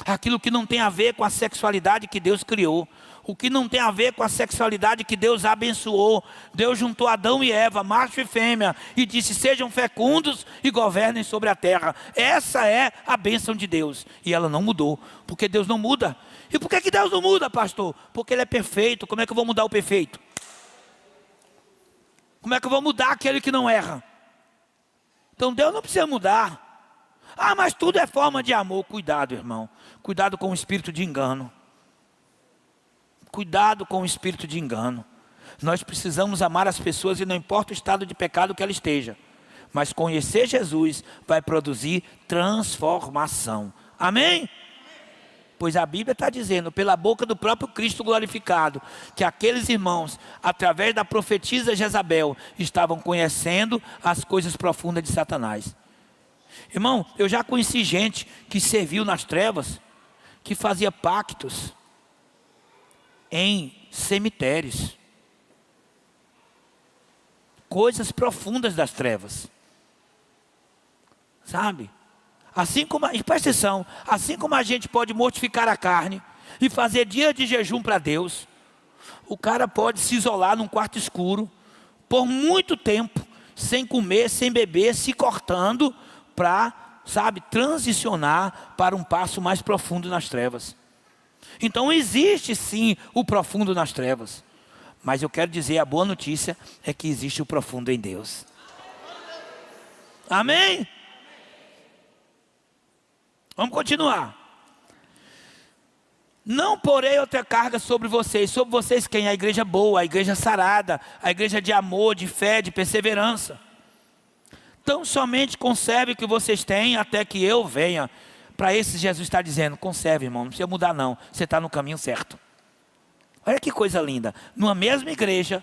Aquilo que não tem a ver com a sexualidade que Deus criou. O que não tem a ver com a sexualidade que Deus abençoou. Deus juntou Adão e Eva, macho e fêmea, e disse, sejam fecundos e governem sobre a terra. Essa é a bênção de Deus. E ela não mudou, porque Deus não muda. E por que Deus não muda, pastor? Porque Ele é perfeito. Como é que eu vou mudar o perfeito? Como é que eu vou mudar aquele que não erra? Então Deus não precisa mudar. Ah, mas tudo é forma de amor. Cuidado, irmão. Cuidado com o espírito de engano. Cuidado com o espírito de engano. Nós precisamos amar as pessoas e não importa o estado de pecado que ela esteja. Mas conhecer Jesus vai produzir transformação. Amém? Pois a Bíblia está dizendo, pela boca do próprio Cristo glorificado, que aqueles irmãos, através da profetisa Jezabel, estavam conhecendo as coisas profundas de Satanás. Irmão, eu já conheci gente que serviu nas trevas, que fazia pactos em cemitérios. Coisas profundas das trevas. Sabe? Assim como, presta atenção, assim como a gente pode mortificar a carne e fazer dia de jejum para Deus, o cara pode se isolar num quarto escuro por muito tempo, sem comer, sem beber, se cortando para, sabe, transicionar para um passo mais profundo nas trevas. Então existe sim o profundo nas trevas, Mas eu quero dizer, a boa notícia é que existe o profundo em Deus. Amém? Vamos continuar. Não porei outra carga sobre vocês quem? A igreja boa, a igreja sarada, a igreja de amor, de fé, de perseverança. Tão somente conserve o que vocês têm até que eu venha. Para esses Jesus está dizendo, conserve, irmão, não precisa mudar não, você está no caminho certo. Olha que coisa linda, numa mesma igreja,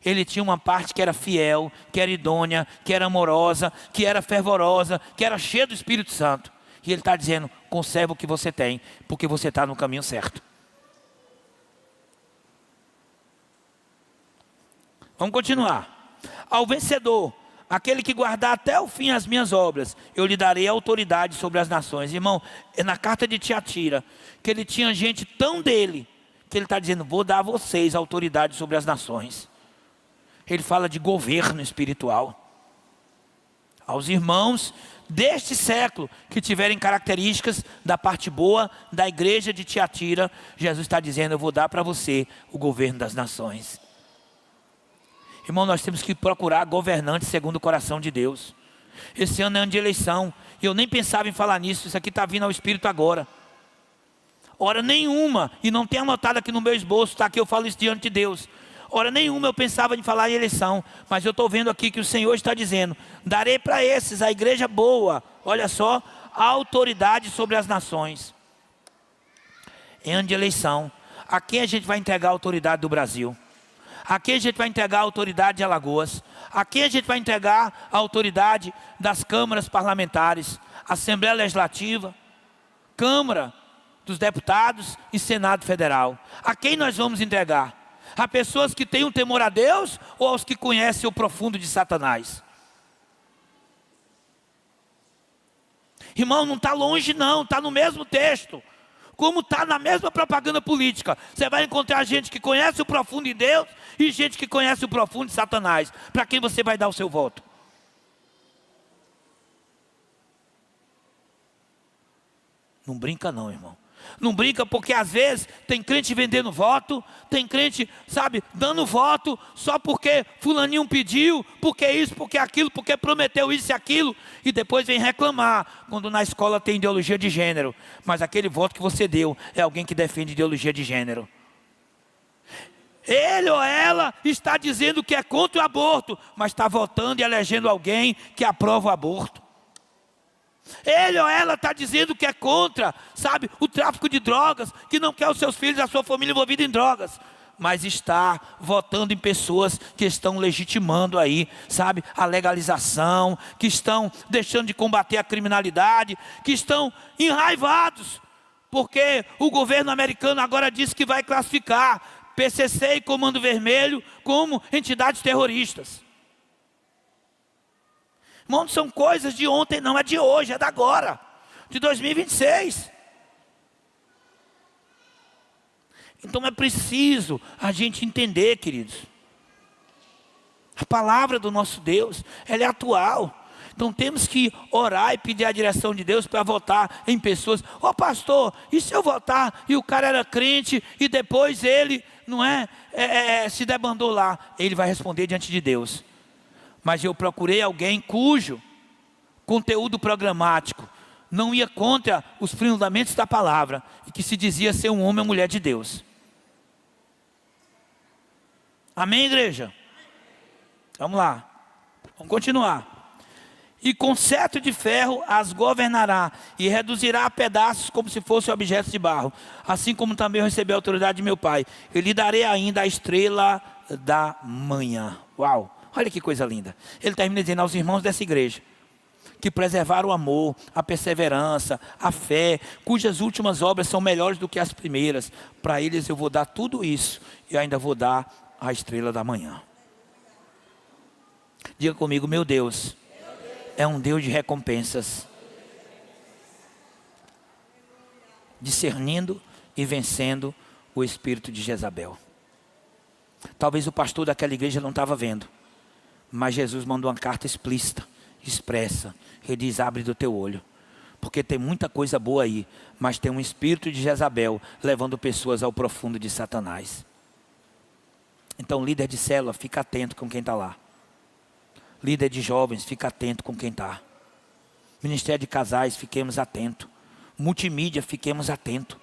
ele tinha uma parte que era fiel, que era idônea, que era amorosa, que era fervorosa, que era cheia do Espírito Santo. E ele está dizendo, conserve o que você tem, porque você está no caminho certo. Vamos continuar. Ao vencedor, aquele que guardar até o fim as minhas obras, eu lhe darei autoridade sobre as nações. Irmão, é na carta de Tiatira, que ele tinha gente tão dele, que ele está dizendo, vou dar a vocês autoridade sobre as nações. Ele fala de governo espiritual. Aos irmãos deste século, que tiverem características da parte boa da igreja de Tiatira, Jesus está dizendo, eu vou dar para você o governo das nações. Irmão, nós temos que procurar governantes segundo o coração de Deus. Esse ano é ano de eleição, e eu nem pensava em falar nisso, isso aqui está vindo ao Espírito agora. Hora nenhuma, e não tem anotado aqui no meu esboço, está aqui, eu falo isso diante de Deus. Hora nenhuma eu pensava em falar em eleição, mas eu estou vendo aqui que o Senhor está dizendo, darei para esses, a igreja boa, olha só, a autoridade sobre as nações. Em ano de eleição, a quem a gente vai entregar a autoridade do Brasil? A quem a gente vai entregar a autoridade de Alagoas? A quem a gente vai entregar a autoridade das câmaras parlamentares, Assembleia Legislativa, Câmara dos Deputados e Senado Federal? A quem nós vamos entregar? A pessoas que têm um temor a Deus ou aos que conhecem o profundo de Satanás? Irmão, não está longe não, está no mesmo texto. Como está na mesma propaganda política. Você vai encontrar gente que conhece o profundo de Deus e gente que conhece o profundo de Satanás. Para quem você vai dar o seu voto? Não brinca não, irmão. Não brinca, porque às vezes tem crente vendendo voto, tem crente, sabe, dando voto só porque fulaninho pediu, porque isso, porque aquilo, porque prometeu isso e aquilo, e depois vem reclamar quando na escola tem ideologia de gênero. Mas aquele voto que você deu é alguém que defende ideologia de gênero. Ele ou ela está dizendo que é contra o aborto, mas está votando e elegendo alguém que aprova o aborto. Ele ou ela está dizendo que é contra, sabe, o tráfico de drogas, que não quer os seus filhos, a sua família envolvida em drogas, mas está votando em pessoas que estão legitimando aí, sabe, a legalização, que estão deixando de combater a criminalidade, que estão enraivados, porque o governo americano agora disse que vai classificar PCC e Comando Vermelho como entidades terroristas. Irmão, são coisas de ontem, não é de hoje, é da agora, de 2026. Então é preciso a gente entender, queridos. A palavra do nosso Deus, ela é atual. Então temos que orar e pedir a direção de Deus para votar em pessoas. Ô pastor, e se eu votar e o cara era crente e depois ele, se debandou lá? Ele vai responder diante de Deus. Mas eu procurei alguém cujo conteúdo programático não ia contra os fundamentos da palavra e que se dizia ser um homem ou mulher de Deus. Amém, igreja? Vamos lá, vamos continuar. E com cetro de ferro as governará e reduzirá a pedaços como se fossem objetos de barro, assim como também eu recebi a autoridade de meu Pai. Eu lhe darei ainda a estrela da manhã. Uau! Olha que coisa linda. Ele termina dizendo aos irmãos dessa igreja, que preservaram o amor, a perseverança, a fé, cujas últimas obras são melhores do que as primeiras. Para eles eu vou dar tudo isso e ainda vou dar a estrela da manhã. Diga comigo, meu Deus é um Deus de recompensas, discernindo e vencendo o espírito de Jezabel. Talvez o pastor daquela igreja não estava vendo, mas Jesus mandou uma carta explícita, expressa. Ele diz, abre do teu olho, porque tem muita coisa boa aí, mas tem um espírito de Jezabel levando pessoas ao profundo de Satanás. Então, líder de célula, fica atento com quem está lá. Líder de jovens, fica atento com quem está. Ministério de casais, fiquemos atentos. Multimídia, fiquemos atentos.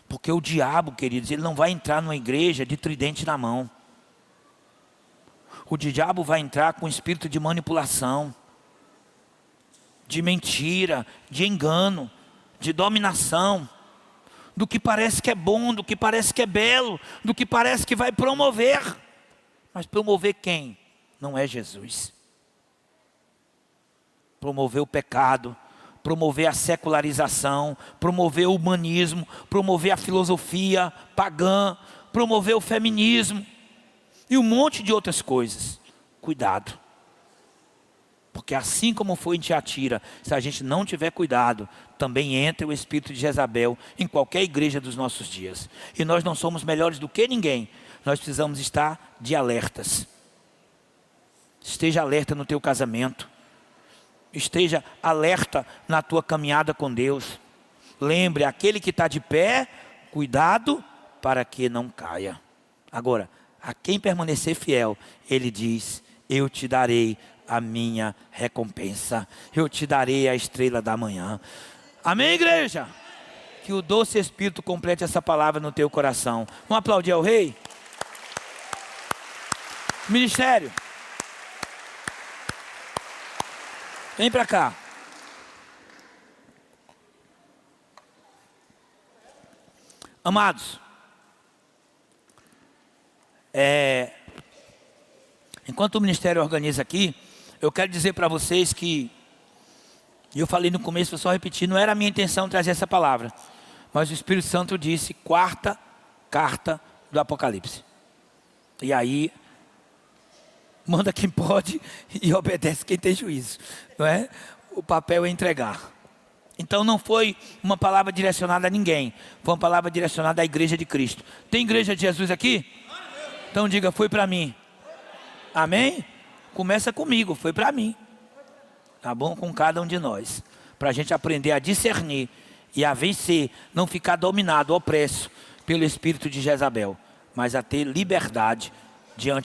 Porque o diabo, queridos, ele não vai entrar numa igreja de tridente na mão. O diabo vai entrar com espírito de manipulação, de mentira, de engano, de dominação, do que parece que é bom, do que parece que é belo, do que parece que vai promover. Mas promover quem? Não é Jesus. Promover o pecado, promover a secularização, promover o humanismo, promover a filosofia pagã, promover o feminismo e um monte de outras coisas. Cuidado. Porque assim como foi em Tiatira, se a gente não tiver cuidado, também entra o espírito de Jezabel em qualquer igreja dos nossos dias. E nós não somos melhores do que ninguém. Nós precisamos estar de alertas. Esteja alerta no teu casamento. Esteja alerta na tua caminhada com Deus. Lembre, aquele que está de pé, cuidado para que não caia. Agora, a quem permanecer fiel, ele diz, eu te darei a minha recompensa. Eu te darei a estrela da manhã. Amém, igreja? Que o doce Espírito complete essa palavra no teu coração. Vamos aplaudir ao Rei? Ministério. Vem para cá. Amados, enquanto o ministério organiza aqui, eu quero dizer para vocês que, eu falei no começo, vou só repetir, não era a minha intenção trazer essa palavra, mas o Espírito Santo disse, quarta carta do Apocalipse. E aí, manda quem pode e obedece quem tem juízo, não é? O papel é entregar. Então não foi uma palavra direcionada a ninguém, foi uma palavra direcionada à igreja de Cristo. Tem igreja de Jesus aqui? Então diga, foi para mim. Amém? Começa comigo, foi para mim. Tá bom? Com cada um de nós. Para a gente aprender a discernir e a vencer, não ficar dominado, opresso pelo espírito de Jezabel, mas a ter liberdade diante